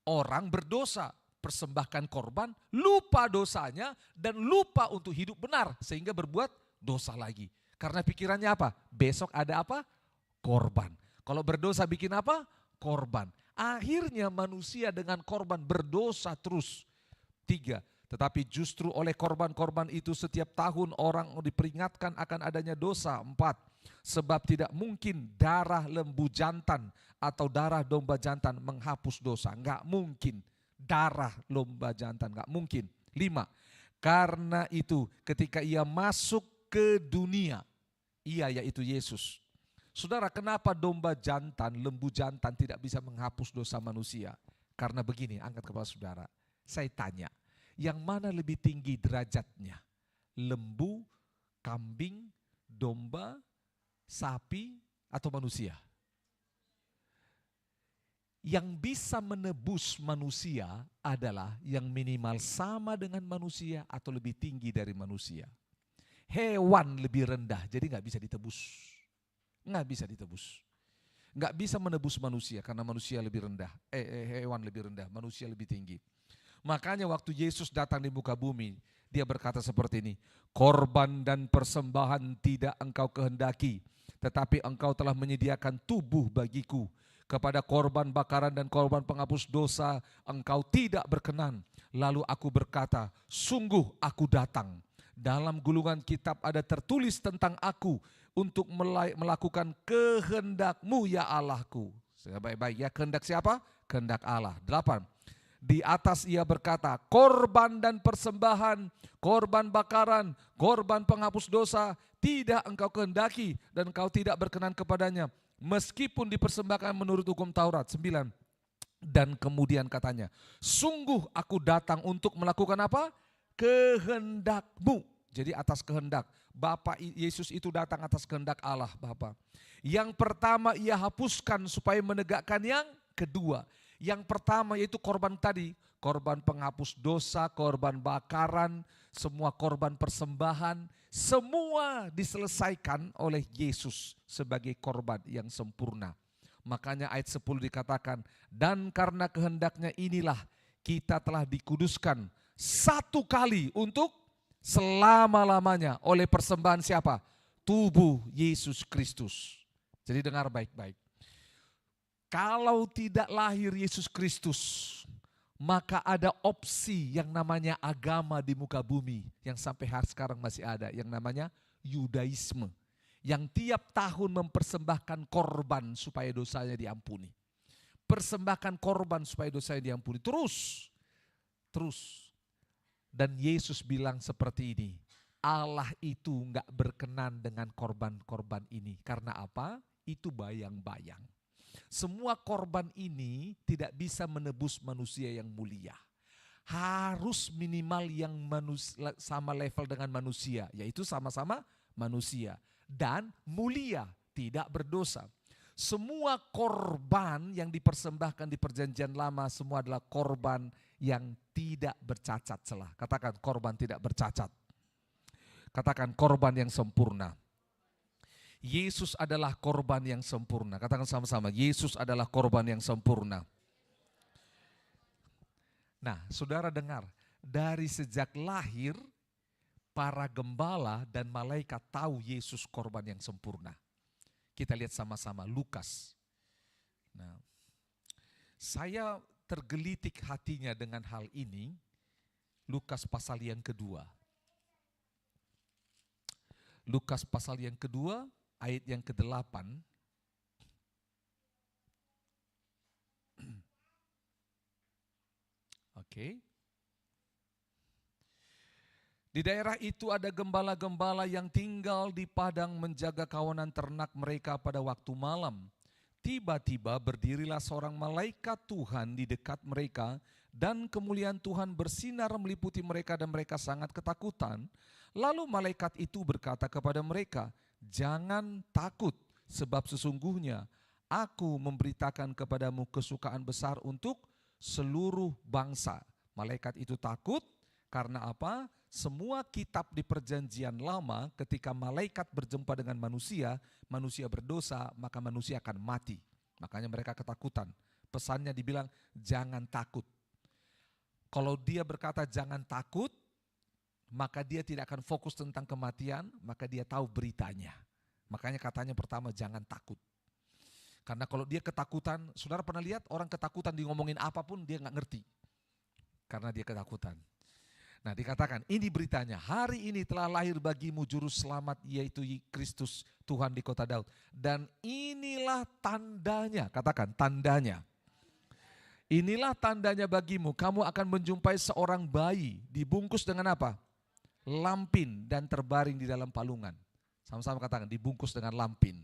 orang berdosa, persembahkan korban, lupa dosanya dan lupa untuk hidup benar sehingga berbuat dosa lagi. Karena pikirannya apa? Besok ada apa? Korban. Kalau berdosa bikin apa? Korban. Akhirnya manusia dengan korban berdosa terus. 3. Tetapi justru oleh korban-korban itu setiap tahun orang diperingatkan akan adanya dosa. 4. Sebab tidak mungkin darah lembu jantan atau darah domba jantan menghapus dosa. Enggak mungkin. Darah domba jantan, enggak mungkin. 5. Karena itu ketika ia masuk ke dunia, ia yaitu Yesus. Saudara, kenapa domba jantan, lembu jantan tidak bisa menghapus dosa manusia? Karena begini, angkat kepala saudara. Saya tanya, yang mana lebih tinggi derajatnya? Lembu, kambing, domba, sapi, atau manusia? Yang bisa menebus manusia adalah yang minimal sama dengan manusia atau lebih tinggi dari manusia. Hewan lebih rendah, jadi nggak bisa ditebus. Nggak bisa ditebus. Nggak bisa menebus manusia karena manusia lebih rendah. Hewan lebih rendah, manusia lebih tinggi. Makanya waktu Yesus datang di muka bumi, dia berkata seperti ini. Korban dan persembahan tidak engkau kehendaki, tetapi engkau telah menyediakan tubuh bagiku. Kepada korban bakaran dan korban penghapus dosa engkau tidak berkenan. Lalu aku berkata, sungguh aku datang. Dalam gulungan kitab ada tertulis tentang aku untuk melakukan kehendak-Mu ya Allahku. Baik-baik ya, kehendak siapa? Kehendak Allah. 8. Di atas ia berkata, korban dan persembahan, korban bakaran, korban penghapus dosa tidak engkau kehendaki dan engkau tidak berkenan kepadanya. Meskipun dipersembahkan menurut hukum Taurat. 9. Dan kemudian katanya, sungguh aku datang untuk melakukan apa? Kehendak-Mu. Jadi atas kehendak. Bapa Yesus itu datang atas kehendak Allah Bapa. Yang pertama ia hapuskan supaya menegakkan yang kedua. Yang pertama yaitu korban tadi. Korban penghapus dosa, korban bakaran, semua korban persembahan. Semua diselesaikan oleh Yesus sebagai korban yang sempurna. Makanya ayat 10 dikatakan, dan karena kehendaknya inilah kita telah dikuduskan satu kali untuk selama-lamanya oleh persembahan siapa? Tubuh Yesus Kristus. Jadi dengar baik-baik. Kalau tidak lahir Yesus Kristus, maka ada opsi yang namanya agama di muka bumi yang sampai hari sekarang masih ada, yang namanya Yudaisme. Yang tiap tahun mempersembahkan korban supaya dosanya diampuni. Persembahkan korban supaya dosanya diampuni. Terus. Dan Yesus bilang seperti ini, Allah itu enggak berkenan dengan korban-korban ini. Karena apa? Itu bayang-bayang. Semua korban ini tidak bisa menebus manusia yang mulia. Harus minimal yang sama level dengan manusia, yaitu sama-sama manusia. Dan mulia, tidak berdosa. Semua korban yang dipersembahkan di perjanjian lama semua adalah korban yang tidak bercacat celah. Katakan korban tidak bercacat. Katakan korban yang sempurna. Yesus adalah korban yang sempurna. Katakan sama-sama, Yesus adalah korban yang sempurna. Nah, saudara dengar, dari sejak lahir, para gembala dan malaikat tahu Yesus korban yang sempurna. Kita lihat sama-sama Lukas. Nah, saya tergelitik hatinya dengan hal ini. Lukas pasal yang kedua. Lukas pasal yang kedua, ayat yang ke-8. Oke. Di daerah itu ada gembala-gembala yang tinggal di padang menjaga kawanan ternak mereka pada waktu malam. Tiba-tiba berdirilah seorang malaikat Tuhan di dekat mereka dan kemuliaan Tuhan bersinar meliputi mereka dan mereka sangat ketakutan. Lalu malaikat itu berkata kepada mereka, "Jangan takut, sebab sesungguhnya aku memberitakan kepadamu kesukaan besar untuk seluruh bangsa." Malaikat itu takut karena apa? Semua kitab di perjanjian lama ketika malaikat berjumpa dengan manusia, manusia berdosa, maka manusia akan mati. Makanya mereka ketakutan. Pesannya dibilang jangan takut. Kalau dia berkata jangan takut, maka dia tidak akan fokus tentang kematian, maka dia tahu beritanya. Makanya katanya pertama jangan takut. Karena kalau dia ketakutan, saudara pernah lihat orang ketakutan di ngomongin apapun dia nggak ngerti. Karena dia ketakutan. Nah dikatakan ini beritanya, hari ini telah lahir bagimu juru selamat yaitu Kristus Tuhan di kota Daud. Dan inilah tandanya, katakan tandanya. Inilah tandanya bagimu, kamu akan menjumpai seorang bayi dibungkus dengan apa? Lampin dan terbaring di dalam palungan. Sama-sama katakan dibungkus dengan lampin.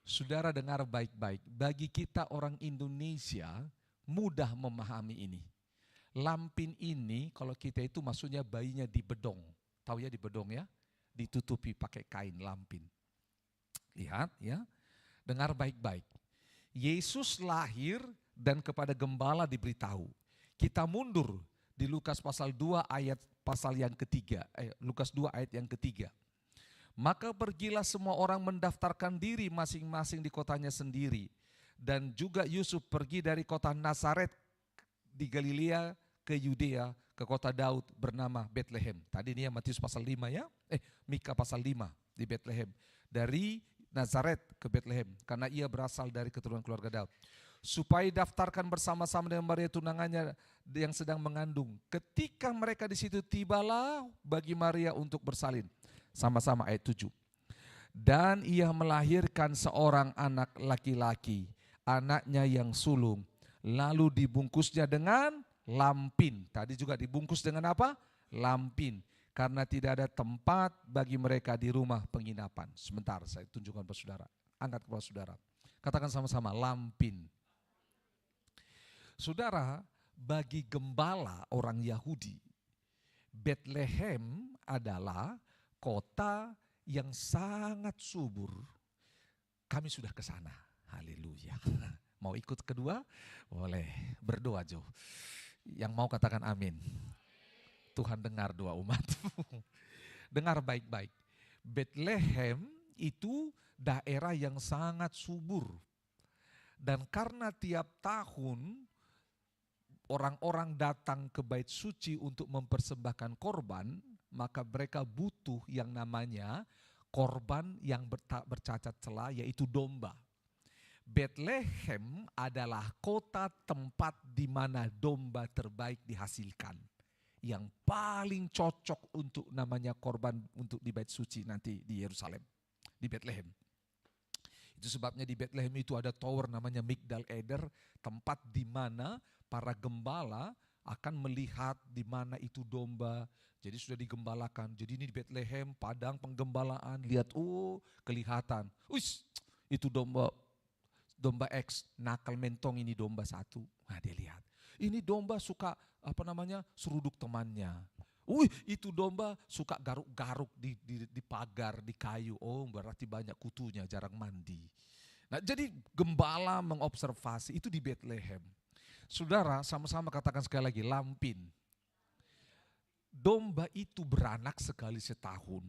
Saudara dengar baik-baik, bagi kita orang Indonesia mudah memahami ini. Lampin ini kalau kita itu maksudnya bayinya dibedong. Tahu ya dibedong ya? Ditutupi pakai kain lampin. Lihat ya. Dengar baik-baik. Yesus lahir dan kepada gembala diberitahu. Kita mundur di Lukas pasal 2 ayat pasal yang ketiga. Lukas 2 ayat yang ketiga. Maka pergilah semua orang mendaftarkan diri masing-masing di kotanya sendiri. Dan juga Yusuf pergi dari kota Nazaret di Galilea ke Yudea, ke kota Daud bernama Bethlehem. Tadi ini ya Matius pasal 5 ya. Mika pasal 5 di Bethlehem. Dari Nazaret ke Bethlehem karena ia berasal dari keturunan keluarga Daud. Supaya daftarkan bersama-sama dengan Maria tunangannya yang sedang mengandung. Ketika mereka di situ tibalah bagi Maria untuk bersalin. Sama-sama ayat 7. Dan ia melahirkan seorang anak laki-laki, anaknya yang sulung. Lalu dibungkusnya dengan lampin. Tadi juga dibungkus dengan apa? Lampin. Karena tidak ada tempat bagi mereka di rumah penginapan. Sebentar saya tunjukkan kepada saudara. Angkat kepada saudara. Katakan sama-sama lampin. Saudara, bagi gembala orang Yahudi, Bethlehem adalah kota yang sangat subur. Kami sudah ke sana. Haleluya. Mau ikut kedua? Boleh. Berdoa Jo. Yang mau katakan amin. Tuhan dengar doa umat. Dengar baik-baik. Bethlehem itu daerah yang sangat subur. Dan karena tiap tahun orang-orang datang ke bait suci untuk mempersembahkan korban, maka mereka butuh yang namanya korban yang bercacat celah, yaitu domba. Bethlehem adalah kota tempat di mana domba terbaik dihasilkan. Yang paling cocok untuk namanya korban untuk di Bait Suci nanti di Yerusalem, di Bethlehem. Itu sebabnya di Bethlehem itu ada tower namanya Migdal Eder, tempat di mana para gembala akan melihat di mana itu domba. Jadi sudah digembalakan. Jadi ini di Bethlehem, padang penggembalaan, lihat kelihatan. Itu domba X, nakal mentong, ini domba satu. Nah, dia lihat. Ini domba suka seruduk temannya. Itu domba suka garuk-garuk di pagar, di kayu. Berarti banyak kutunya, jarang mandi. Nah, jadi gembala mengobservasi itu di Bethlehem. Saudara, sama-sama katakan sekali lagi, lampin. Domba itu beranak sekali setahun.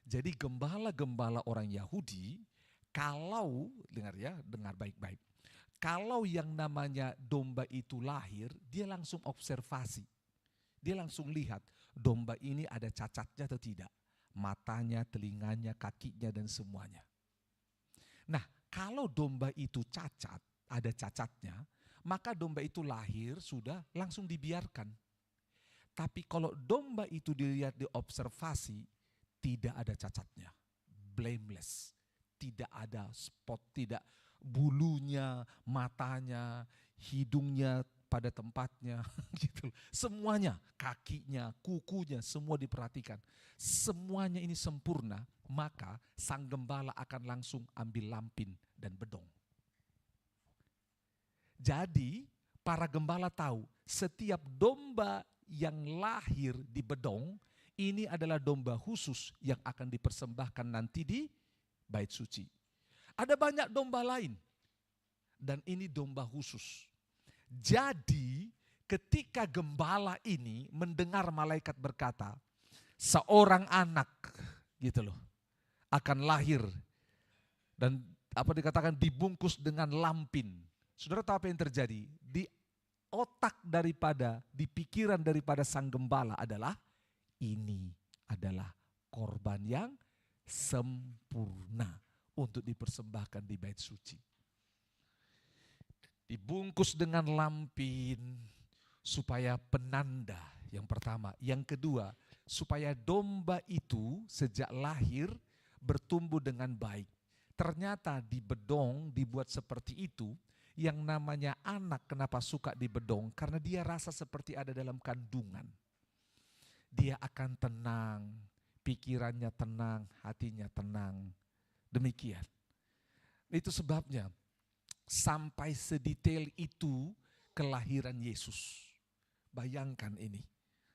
Jadi gembala-gembala orang Yahudi, kalau, dengar baik-baik. Kalau yang namanya domba itu lahir, dia langsung observasi. Dia langsung lihat domba ini ada cacatnya atau tidak. Matanya, telinganya, kakinya, dan semuanya. Nah, kalau domba itu cacat, ada cacatnya, maka domba itu lahir sudah langsung dibiarkan. Tapi kalau domba itu dilihat, diobservasi, tidak ada cacatnya. Blameless. Tidak ada spot, tidak bulunya, matanya, hidungnya pada tempatnya, gitu. Semuanya, kakinya, kukunya, semua diperhatikan. Semuanya ini sempurna, maka sang gembala akan langsung ambil lampin dan bedong. Jadi para gembala tahu setiap domba yang lahir di bedong, ini adalah domba khusus yang akan dipersembahkan nanti di Bait Suci. Ada banyak domba lain. Dan ini domba khusus. Jadi ketika gembala ini mendengar malaikat berkata, seorang anak gitu loh akan lahir. Dan dikatakan dibungkus dengan lampin. Saudara tahu apa yang terjadi? Di otak di pikiran daripada sang gembala adalah, ini adalah korban yang sempurna untuk dipersembahkan di Bait Suci. Dibungkus dengan lampin supaya penanda yang pertama. Yang kedua, supaya domba itu sejak lahir bertumbuh dengan baik. Ternyata di bedong dibuat seperti itu. Yang namanya anak kenapa suka di bedong? Karena dia rasa seperti ada dalam kandungan. Dia akan tenang, pikirannya tenang, hatinya tenang. Demikian. Itu sebabnya sampai sedetail itu kelahiran Yesus. Bayangkan ini.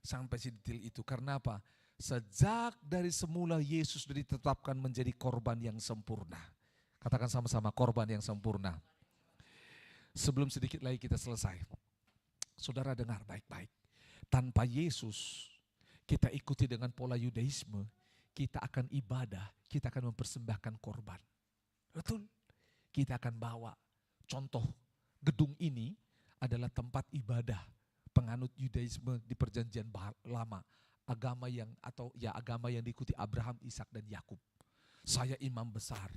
Sampai sedetail itu. Karena apa? Sejak dari semula Yesus sudah ditetapkan menjadi korban yang sempurna. Katakan sama-sama, korban yang sempurna. Sebelum sedikit lagi kita selesai. Saudara dengar baik-baik. Tanpa Yesus, kita ikuti dengan pola Yudaisme, kita akan ibadah, kita akan mempersembahkan korban. Betul? Kita akan bawa. Contoh, gedung ini adalah tempat ibadah penganut Yudaisme di Perjanjian Lama. Agama yang diikuti Abraham, Ishak dan Yakub. Saya imam besar,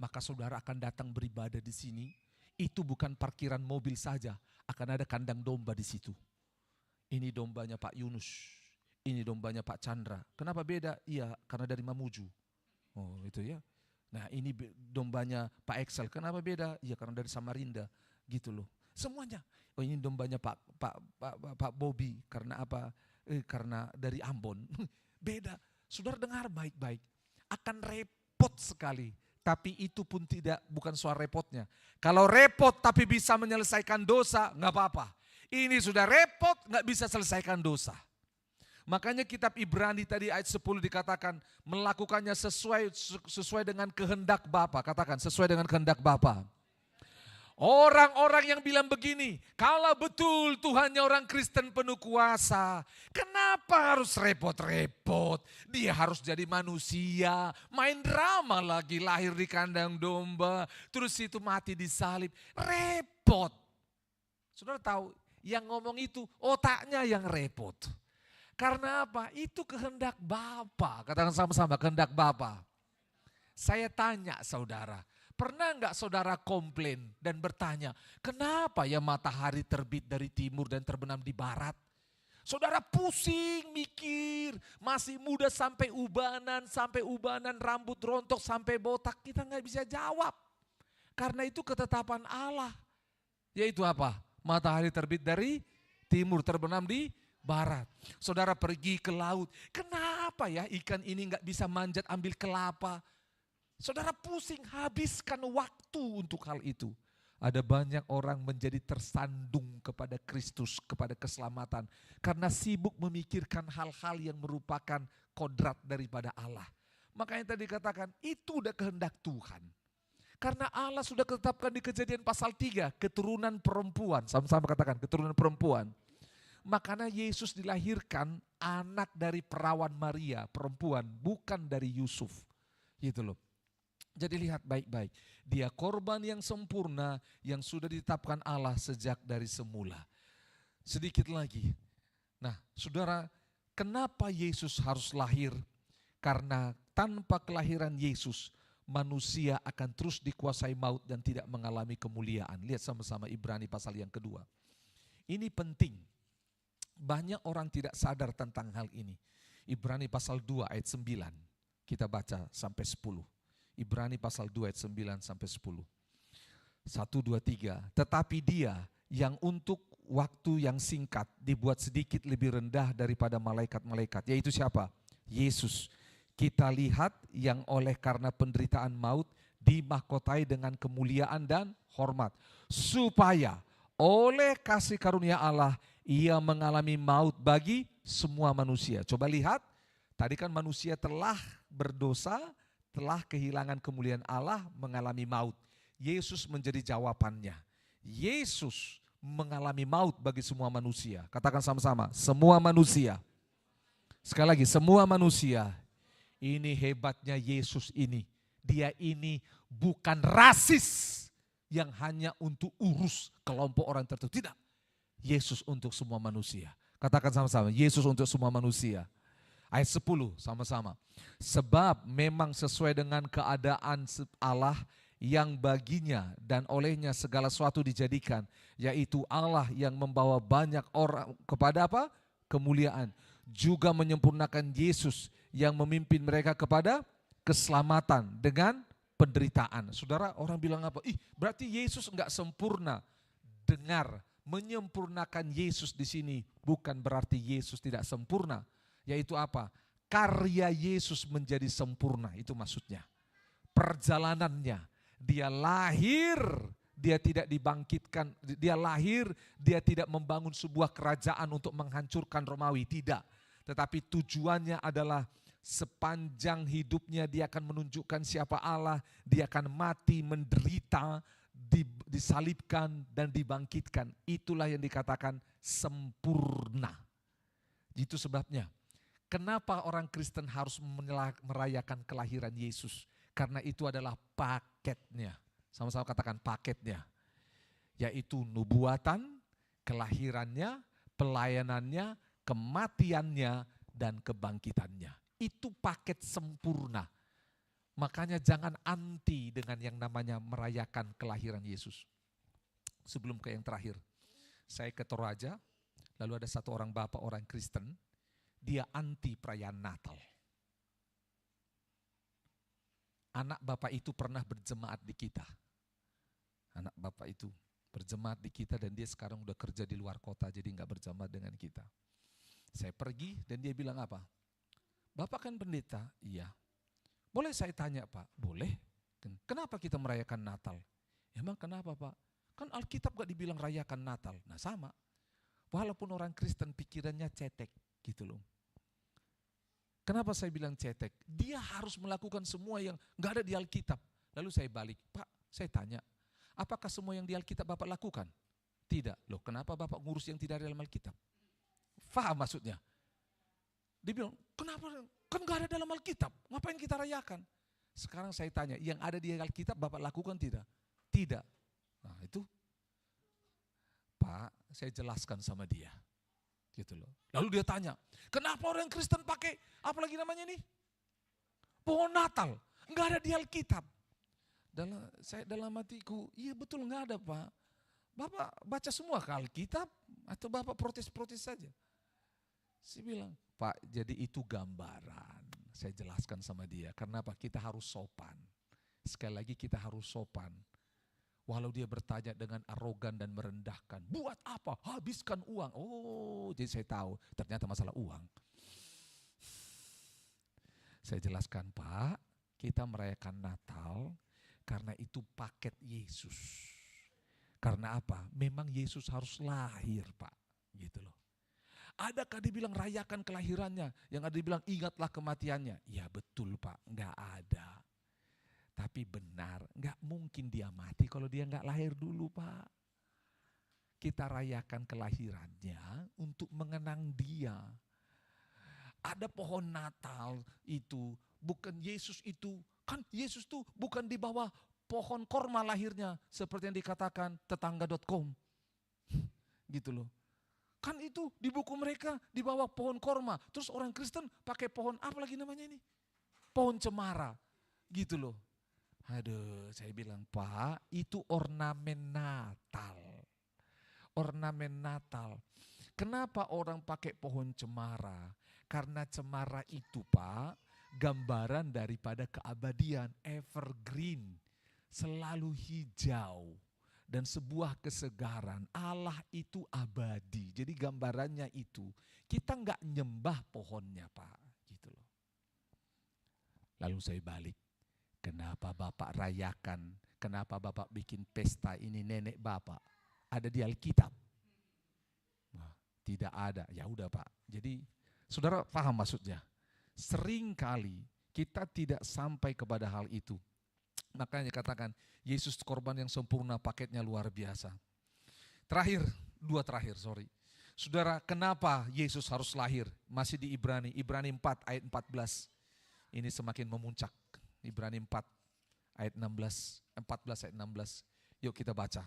maka saudara akan datang beribadah di sini. Itu bukan parkiran mobil saja, akan ada kandang domba di situ. Ini dombanya Pak Yunus, ini dombanya Pak Chandra. Kenapa beda? Iya, karena dari Mamuju. Oh, itu ya. Nah, ini dombanya Pak Excel. Kenapa beda? Iya, karena dari Samarinda, gitu loh. Semuanya. Oh, ini dombanya Pak Bobby. Karena apa? Karena dari Ambon. Beda. Saudara dengar baik-baik. Akan repot sekali. Tapi itu pun bukan soal repotnya. Kalau repot tapi bisa menyelesaikan dosa, nggak apa-apa. Ini sudah repot, nggak bisa selesaikan dosa. Makanya kitab Ibrani tadi ayat 10 dikatakan melakukannya sesuai dengan kehendak Bapa. Katakan sesuai dengan kehendak Bapa. Orang-orang yang bilang begini, kalau betul Tuhannya orang Kristen penuh kuasa, kenapa harus repot-repot? Dia harus jadi manusia, main drama lagi, lahir di kandang domba, terus itu mati disalib, repot. Saudara tahu, yang ngomong itu otaknya yang repot. Karena apa? Itu kehendak Bapa. Katakan sama-sama, kehendak Bapa. Saya tanya saudara, pernah enggak saudara komplain dan bertanya, kenapa ya matahari terbit dari timur dan terbenam di barat? Saudara pusing mikir, masih muda sampai ubanan, rambut rontok sampai botak, kita nggak bisa jawab. Karena itu ketetapan Allah. Yaitu apa? Matahari terbit dari timur, terbenam di barat. Saudara pergi ke laut, kenapa ya ikan ini nggak bisa manjat ambil kelapa? Saudara pusing, habiskan waktu untuk hal itu. Ada banyak orang menjadi tersandung kepada Kristus, kepada keselamatan. Karena sibuk memikirkan hal-hal yang merupakan kodrat daripada Allah. Makanya tadi katakan, itu udah kehendak Tuhan. Karena Allah sudah tetapkan di Kejadian pasal 3, keturunan perempuan. Sama-sama katakan, keturunan perempuan. Makanya Yesus dilahirkan anak dari perawan Maria, perempuan, bukan dari Yusuf. Gitu loh. Jadi lihat baik-baik, dia korban yang sempurna yang sudah ditetapkan Allah sejak dari semula. Sedikit lagi, nah saudara, kenapa Yesus harus lahir? Karena tanpa kelahiran Yesus, manusia akan terus dikuasai maut dan tidak mengalami kemuliaan. Lihat sama-sama Ibrani pasal yang kedua. Ini penting, banyak orang tidak sadar tentang hal ini. Ibrani pasal 2 ayat 9, kita baca sampai 10. Ibrani pasal 2 ayat 9 sampai 10. 1, 2, 3. Tetapi dia yang untuk waktu yang singkat dibuat sedikit lebih rendah daripada malaikat-malaikat. Yaitu siapa? Yesus. Kita lihat yang oleh karena penderitaan maut dimahkotai dengan kemuliaan dan hormat. Supaya oleh kasih karunia Allah ia mengalami maut bagi semua manusia. Coba lihat, tadi kan manusia telah berdosa, telah kehilangan kemuliaan Allah, mengalami maut. Yesus menjadi jawabannya. Yesus mengalami maut bagi semua manusia. Katakan sama-sama, semua manusia. Sekali lagi, semua manusia. Ini hebatnya Yesus ini. Dia ini bukan rasis yang hanya untuk urus kelompok orang tertentu. Tidak. Yesus untuk semua manusia. Katakan sama-sama, Yesus untuk semua manusia. Ayat 10 sama-sama. Sebab memang sesuai dengan keadaan Allah yang baginya dan olehnya segala sesuatu dijadikan. Yaitu Allah yang membawa banyak orang kepada apa? Kemuliaan. Juga menyempurnakan Yesus yang memimpin mereka kepada keselamatan dengan penderitaan. Saudara, orang bilang apa? Berarti Yesus enggak sempurna. Dengar, menyempurnakan Yesus di sini bukan berarti Yesus tidak sempurna. Yaitu apa? Karya Yesus menjadi sempurna, itu maksudnya. Perjalanannya, dia lahir, dia tidak dibangkitkan, dia lahir, dia tidak membangun sebuah kerajaan untuk menghancurkan Romawi, tidak. Tetapi tujuannya adalah sepanjang hidupnya dia akan menunjukkan siapa Allah, dia akan mati, menderita, disalibkan dan dibangkitkan. Itulah yang dikatakan sempurna. Itu sebabnya. Kenapa orang Kristen harus merayakan kelahiran Yesus? Karena itu adalah paketnya. Sama-sama katakan paketnya. Yaitu nubuatan, kelahirannya, pelayanannya, kematiannya, dan kebangkitannya. Itu paket sempurna. Makanya jangan anti dengan yang namanya merayakan kelahiran Yesus. Sebelum ke yang terakhir, saya ke Toraja, lalu ada satu orang bapak, orang Kristen, dia anti perayaan Natal. Anak bapak itu pernah berjemaat di kita. Anak bapak itu berjemaat di kita dan dia sekarang udah kerja di luar kota jadi gak berjemaat dengan kita. Saya pergi dan dia bilang apa? Bapak kan pendeta? Iya. Boleh saya tanya Pak? Boleh. Kenapa kita merayakan Natal? Emang kenapa Pak? Kan Alkitab gak dibilang rayakan Natal. Nah sama. Walaupun orang Kristen pikirannya cetek gitu loh. Kenapa saya bilang cetek? Dia harus melakukan semua yang gak ada di Alkitab. Lalu saya balik, Pak saya tanya, apakah semua yang di Alkitab Bapak lakukan? Tidak. Loh kenapa Bapak ngurus yang tidak ada dalam Alkitab? Faham maksudnya? Dia bilang, kenapa? Kan gak ada dalam Alkitab, ngapain kita rayakan? Sekarang saya tanya, yang ada di Alkitab Bapak lakukan tidak? Tidak. Nah itu, Pak saya jelaskan sama dia. Gitu loh. Lalu dia tanya, kenapa orang Kristen pakai apalagi namanya nih? Pohon Natal. Enggak ada di Alkitab. Dalam hatiku, iya betul enggak ada Pak. Bapak baca semua ke Alkitab atau Bapak protes-protes saja? Saya bilang, Pak jadi itu gambaran. Saya jelaskan sama dia, karena apa? Kita harus sopan. Sekali lagi kita harus sopan. Walau dia bertanya dengan arogan dan merendahkan, buat apa? Habiskan uang. Oh, jadi saya tahu ternyata masalah uang. Saya jelaskan, Pak, kita merayakan Natal karena itu paket Yesus. Karena apa? Memang Yesus harus lahir, Pak. Gitu loh. Adakah dibilang rayakan kelahirannya? Yang ada dibilang ingatlah kematiannya? Ya betul Pak, enggak ada. Tapi benar, enggak mungkin dia mati kalau dia enggak lahir dulu Pak. Kita rayakan kelahirannya untuk mengenang dia. Ada pohon Natal itu, bukan Yesus itu. Kan Yesus tuh bukan di bawah pohon korma lahirnya. Seperti yang dikatakan tetangga.com. Gitu loh. Kan itu di buku mereka di bawah pohon korma. Terus orang Kristen pakai pohon apa lagi namanya ini? Pohon cemara. Gitu loh. Aduh, saya bilang, Pak, itu ornamen Natal. Ornamen Natal. Kenapa orang pakai pohon cemara? Karena cemara itu, Pak, gambaran daripada keabadian, evergreen, selalu hijau. Dan sebuah kesegaran, Allah itu abadi. Jadi gambarannya itu, kita enggak nyembah pohonnya Pak. Gitu loh. Lalu saya balik, kenapa Bapak rayakan, kenapa Bapak bikin pesta ini nenek Bapak? Ada di Alkitab? Nah, tidak ada, ya udah Pak. Jadi saudara paham maksudnya? Seringkali kita tidak sampai kepada hal itu. Makanya katakan, Yesus korban yang sempurna, paketnya luar biasa. Terakhir. Saudara, kenapa Yesus harus lahir? Masih di Ibrani 4 ayat 14. Ini semakin memuncak. Ibrani 4 ayat 16, 14 ayat 16. Yuk kita baca.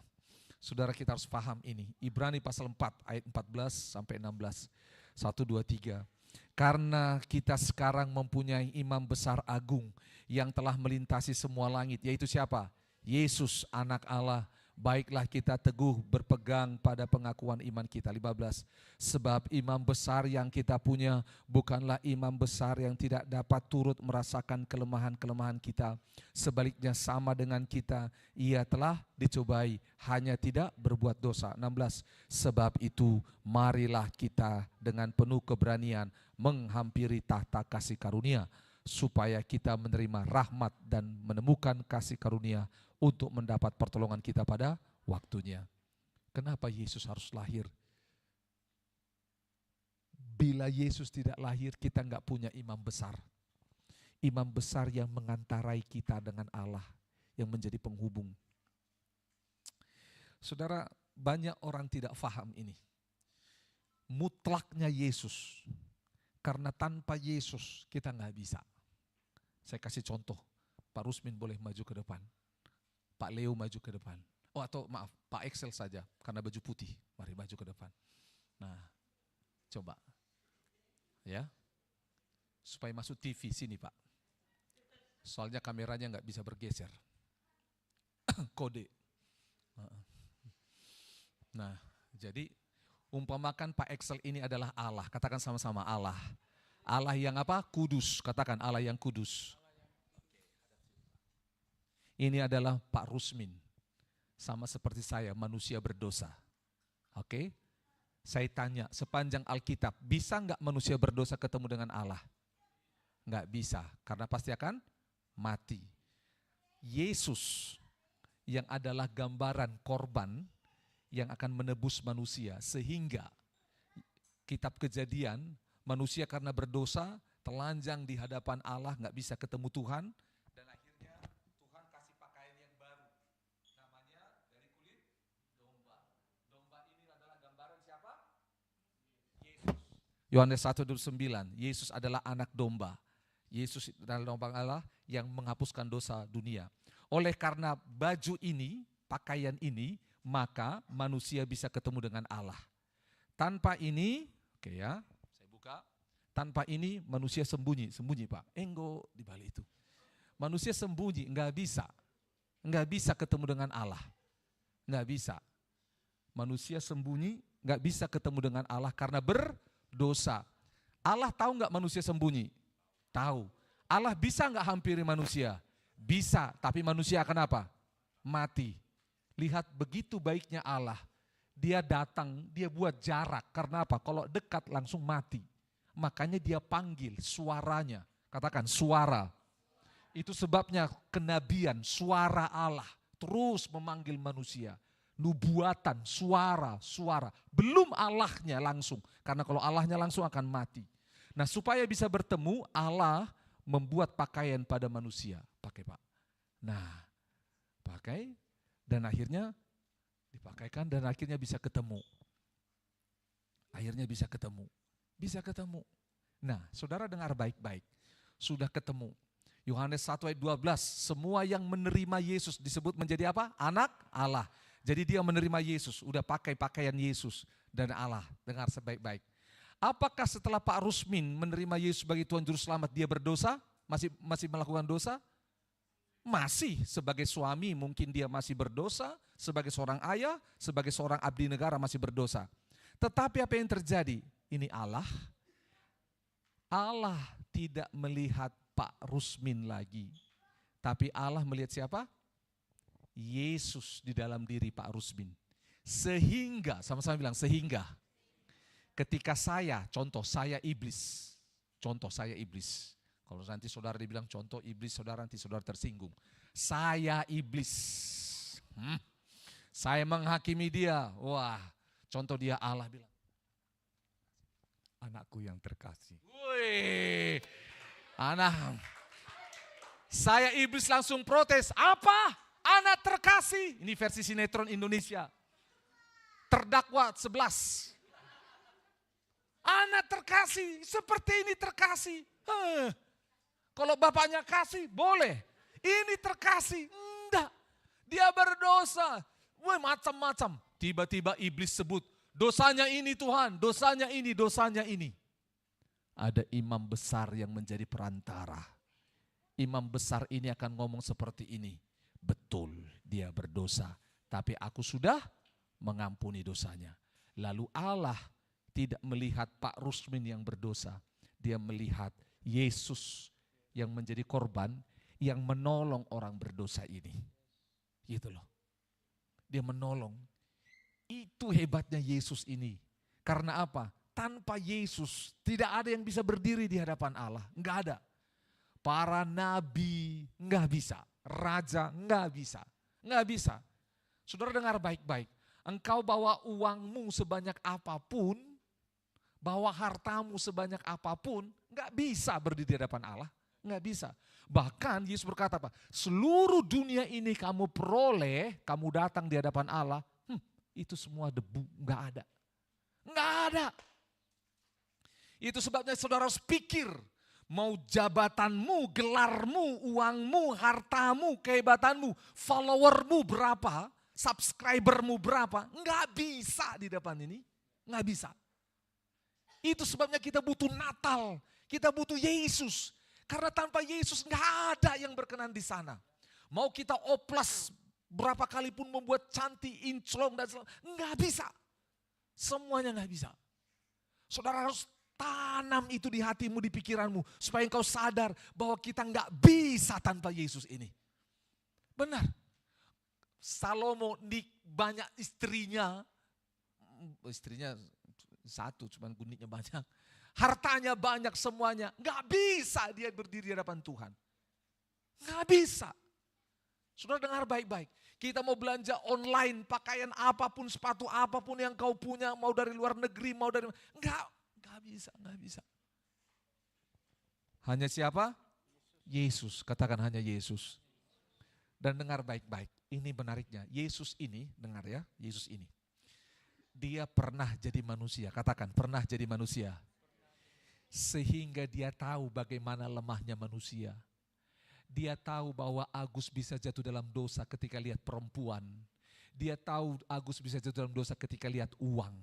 Saudara, kita harus paham ini. Ibrani pasal 4 ayat 14 sampai 16. 1, 2, 3. Karena kita sekarang mempunyai imam besar agung yang telah melintasi semua langit, yaitu siapa? Yesus anak Allah. Baiklah kita teguh berpegang pada pengakuan iman kita. 15. Sebab imam besar yang kita punya bukanlah imam besar yang tidak dapat turut merasakan kelemahan-kelemahan kita. Sebaliknya sama dengan kita, ia telah dicobai, hanya tidak berbuat dosa. 16. Sebab itu marilah kita dengan penuh keberanian menghampiri tahta kasih karunia, supaya kita menerima rahmat dan menemukan kasih karunia untuk mendapat pertolongan kita pada waktunya. Kenapa Yesus harus lahir? Bila Yesus tidak lahir, kita enggak punya imam besar. Imam besar yang mengantarai kita dengan Allah, yang menjadi penghubung. Saudara, banyak orang tidak paham ini. Mutlaknya Yesus. Karena tanpa Yesus kita enggak bisa. Saya kasih contoh, Pak Rusmin boleh maju ke depan. Pak Leo maju ke depan. Oh atau maaf, Pak Excel saja karena baju putih. Mari maju ke depan. Nah, coba. Ya. Supaya masuk TV sini Pak. Soalnya kameranya nggak bisa bergeser. Kode. Nah, jadi umpamakan Pak Excel ini adalah Allah. Katakan sama-sama Allah. Allah yang apa? Kudus. Katakan Allah yang kudus. Ini adalah Pak Rusmin. Sama seperti saya, manusia berdosa. Oke? Saya tanya, sepanjang Alkitab, bisa enggak manusia berdosa ketemu dengan Allah? Enggak bisa, karena pasti akan mati. Yesus yang adalah gambaran korban yang akan menebus manusia. Sehingga kitab Kejadian, manusia karena berdosa, telanjang di hadapan Allah, enggak bisa ketemu Tuhan. Dan akhirnya Tuhan kasih pakaian yang baru. Namanya dari kulit domba. Domba ini adalah gambaran siapa? Yesus. Yohanes 1:9, Yesus adalah anak domba. Yesus adalah domba Allah yang menghapuskan dosa dunia. Oleh karena baju ini, pakaian ini, maka manusia bisa ketemu dengan Allah. Tanpa ini, oke ya, saya buka. Tanpa ini manusia sembunyi Pak. Enggo di balik itu. Manusia sembunyi, nggak bisa. Nggak bisa ketemu dengan Allah. Nggak bisa. Manusia sembunyi, nggak bisa ketemu dengan Allah karena berdosa. Allah tahu nggak manusia sembunyi? Tahu. Allah bisa nggak hampiri manusia? Bisa, tapi manusia akan apa? Mati. Lihat begitu baiknya Allah. Dia datang, dia buat jarak. Karena apa? Kalau dekat langsung mati. Makanya dia panggil suaranya. Katakan suara. Itu sebabnya kenabian, suara Allah terus memanggil manusia. Nubuatan, suara. Belum Allahnya langsung. Karena kalau Allahnya langsung akan mati. Nah supaya bisa bertemu, Allah membuat pakaian pada manusia. Pakai Pak. Nah pakai dan akhirnya dipakaikan dan akhirnya bisa ketemu. Akhirnya bisa ketemu. Bisa ketemu. Nah saudara dengar baik-baik. Sudah ketemu. Yohanes 1 ayat 12, semua yang menerima Yesus disebut menjadi apa? Anak Allah. Jadi dia menerima Yesus, udah pakai pakaian Yesus dan Allah. Dengar sebaik-baik. Apakah setelah Pak Rusmin menerima Yesus sebagai Tuhan Juru Selamat dia berdosa? Masih melakukan dosa? Masih. Sebagai suami mungkin dia masih berdosa, sebagai seorang ayah, sebagai seorang abdi negara masih berdosa. Tetapi apa yang terjadi? Ini Allah tidak melihat Pak Rusmin lagi. Tapi Allah melihat siapa? Yesus di dalam diri Pak Rusmin. Sehingga, sama-sama bilang sehingga. Ketika contoh saya iblis. Kalau nanti saudara dibilang contoh iblis, saudara nanti saudara tersinggung. Saya iblis. Saya menghakimi dia. Wah, contoh dia Allah bilang. Anakku yang terkasih. Wih. Anak, saya iblis langsung protes. Apa? Anak terkasih. Ini versi sinetron Indonesia. Terdakwa 11. Anak terkasih, seperti ini terkasih. Kalau bapaknya kasih, boleh. Ini terkasih, enggak. Dia berdosa. Wah macam-macam. Tiba-tiba iblis sebut, dosanya ini Tuhan, dosanya ini. Ada imam besar yang menjadi perantara. Imam besar ini akan ngomong seperti ini. Betul dia berdosa, tapi aku sudah mengampuni dosanya. Lalu Allah tidak melihat Pak Rusmin yang berdosa. Dia melihat Yesus yang menjadi korban, yang menolong orang berdosa ini. Gitu loh. Dia menolong. Itu hebatnya Yesus ini. Karena apa? Tanpa Yesus tidak ada yang bisa berdiri di hadapan Allah. Enggak ada. Para nabi enggak bisa. Raja enggak bisa. Enggak bisa. Saudara dengar baik-baik. Engkau bawa uangmu sebanyak apapun, bawa hartamu sebanyak apapun, enggak bisa berdiri di hadapan Allah. Enggak bisa. Bahkan Yesus berkata apa? Seluruh dunia ini kamu peroleh, kamu datang di hadapan Allah, itu semua debu, enggak ada. Enggak ada. Itu sebabnya saudara harus pikir, mau jabatanmu, gelarmu, uangmu, hartamu, kehebatanmu, followermu berapa, subscribermu berapa, enggak bisa di depan ini, enggak bisa. Itu sebabnya kita butuh Natal, kita butuh Yesus. Karena tanpa Yesus enggak ada yang berkenan di sana. Mau kita oplas berapa kali pun membuat cantik, inclong dan enggak bisa. Semuanya enggak bisa. Saudara harus tanam itu di hatimu, di pikiranmu. Supaya engkau sadar bahwa kita enggak bisa tanpa Yesus ini. Benar. Salomo di banyak istrinya satu, cuman gunitnya banyak. Hartanya banyak semuanya. Enggak bisa dia berdiri di hadapan Tuhan. Enggak bisa. Saudara dengar baik-baik. Kita mau belanja online, pakaian apapun, sepatu apapun yang kau punya, mau dari luar negeri, mau dari enggak bisa. Hanya siapa? Yesus. Katakan hanya Yesus. Dan dengar baik-baik. Ini menariknya. Yesus ini, dengar ya, Yesus ini. Dia pernah jadi manusia. Katakan pernah jadi manusia. Sehingga dia tahu bagaimana lemahnya manusia. Dia tahu bahwa Agus bisa jatuh dalam dosa ketika lihat perempuan. Dia tahu Agus bisa jatuh dalam dosa ketika lihat uang.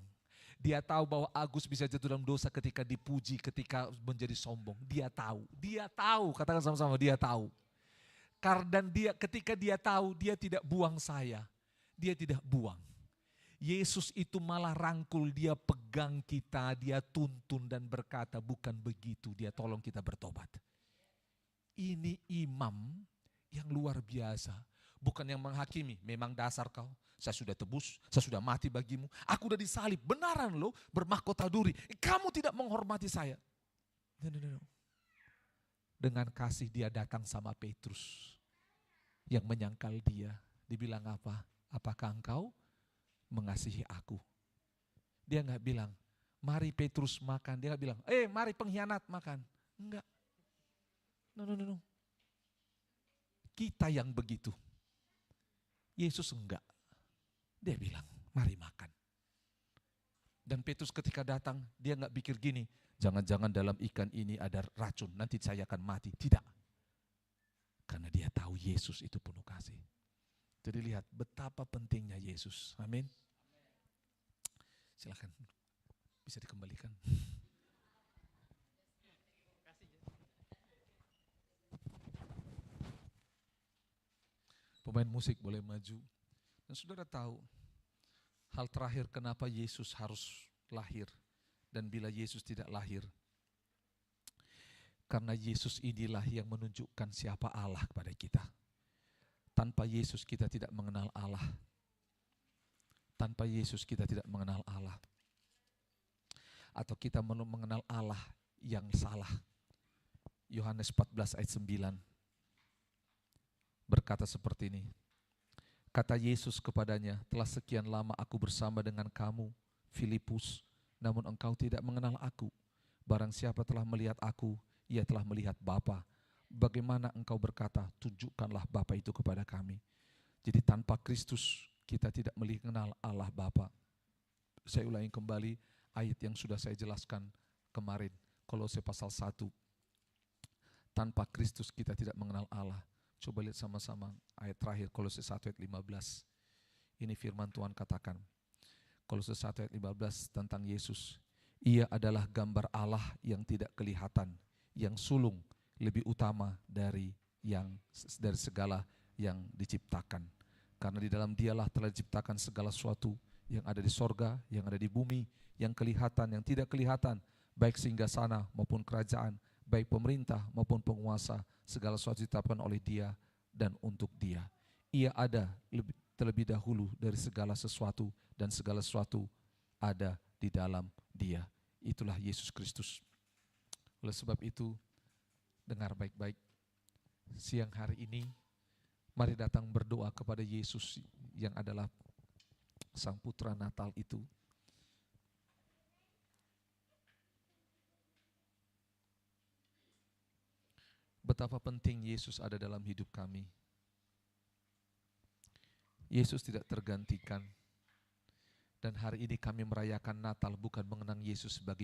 Dia tahu bahwa Agus bisa jatuh dalam dosa ketika dipuji, ketika menjadi sombong. Dia tahu, katakan sama-sama dia tahu. Karena ketika dia tahu dia tidak buang saya, dia tidak buang. Yesus itu malah rangkul, dia pegang kita, dia tuntun dan berkata, bukan begitu, dia tolong kita bertobat. Ini imam yang luar biasa. Bukan yang menghakimi, memang dasar kau, saya sudah tebus, saya sudah mati bagimu, aku udah disalib, benaran loh, bermahkota duri. Kamu tidak menghormati saya. No. Dengan kasih dia datang sama Petrus yang menyangkal dia. Dibilang apa? Apakah engkau mengasihi aku? Dia nggak bilang, mari Petrus makan. Dia nggak bilang, mari pengkhianat makan. Enggak. No. Kita yang begitu. Yesus enggak. Dia bilang, mari makan. Dan Petrus ketika datang, dia nggak pikir gini, jangan-jangan dalam ikan ini ada racun, nanti saya akan mati. Tidak. Karena dia tahu Yesus itu penuh kasih. Jadi lihat betapa pentingnya Yesus. Amin. Silakan, bisa dikembalikan. Pemain musik boleh maju. Dan saudara tahu, hal terakhir kenapa Yesus harus lahir. Dan bila Yesus tidak lahir, karena Yesus inilah yang menunjukkan siapa Allah kepada kita. Tanpa Yesus kita tidak mengenal Allah. Tanpa Yesus kita tidak mengenal Allah. Atau kita mengenal Allah yang salah. Yohanes 14 ayat 9 berkata seperti ini. Kata Yesus kepadanya, telah sekian lama aku bersama dengan kamu, Filipus, namun engkau tidak mengenal aku. Barang siapa telah melihat aku, ia telah melihat Bapa. Bagaimana engkau berkata, tunjukkanlah Bapa itu kepada kami. Jadi tanpa Kristus kita tidak mengenal Allah Bapa. Saya ulangi kembali ayat yang sudah saya jelaskan kemarin, Kolose pasal 1. Tanpa Kristus kita tidak mengenal Allah. Coba lihat sama-sama ayat terakhir, Kolose 1 ayat 15. Ini firman Tuhan katakan, Kolose 1 ayat 15 tentang Yesus. Ia adalah gambar Allah yang tidak kelihatan, yang sulung, lebih utama dari segala yang diciptakan. Karena di dalam dialah telah diciptakan segala sesuatu yang ada di sorga, yang ada di bumi, yang kelihatan, yang tidak kelihatan, baik singgasana maupun kerajaan, baik pemerintah maupun penguasa, segala sesuatu ditetapkan oleh Dia dan untuk Dia. Ia ada terlebih dahulu dari segala sesuatu dan segala sesuatu ada di dalam Dia. Itulah Yesus Kristus. Oleh sebab itu, dengar baik-baik. Siang hari ini, mari datang berdoa kepada Yesus yang adalah Sang Putra Natal itu. Betapa penting Yesus ada dalam hidup kami. Yesus tidak tergantikan. Dan hari ini kami merayakan Natal bukan mengenang Yesus sebagai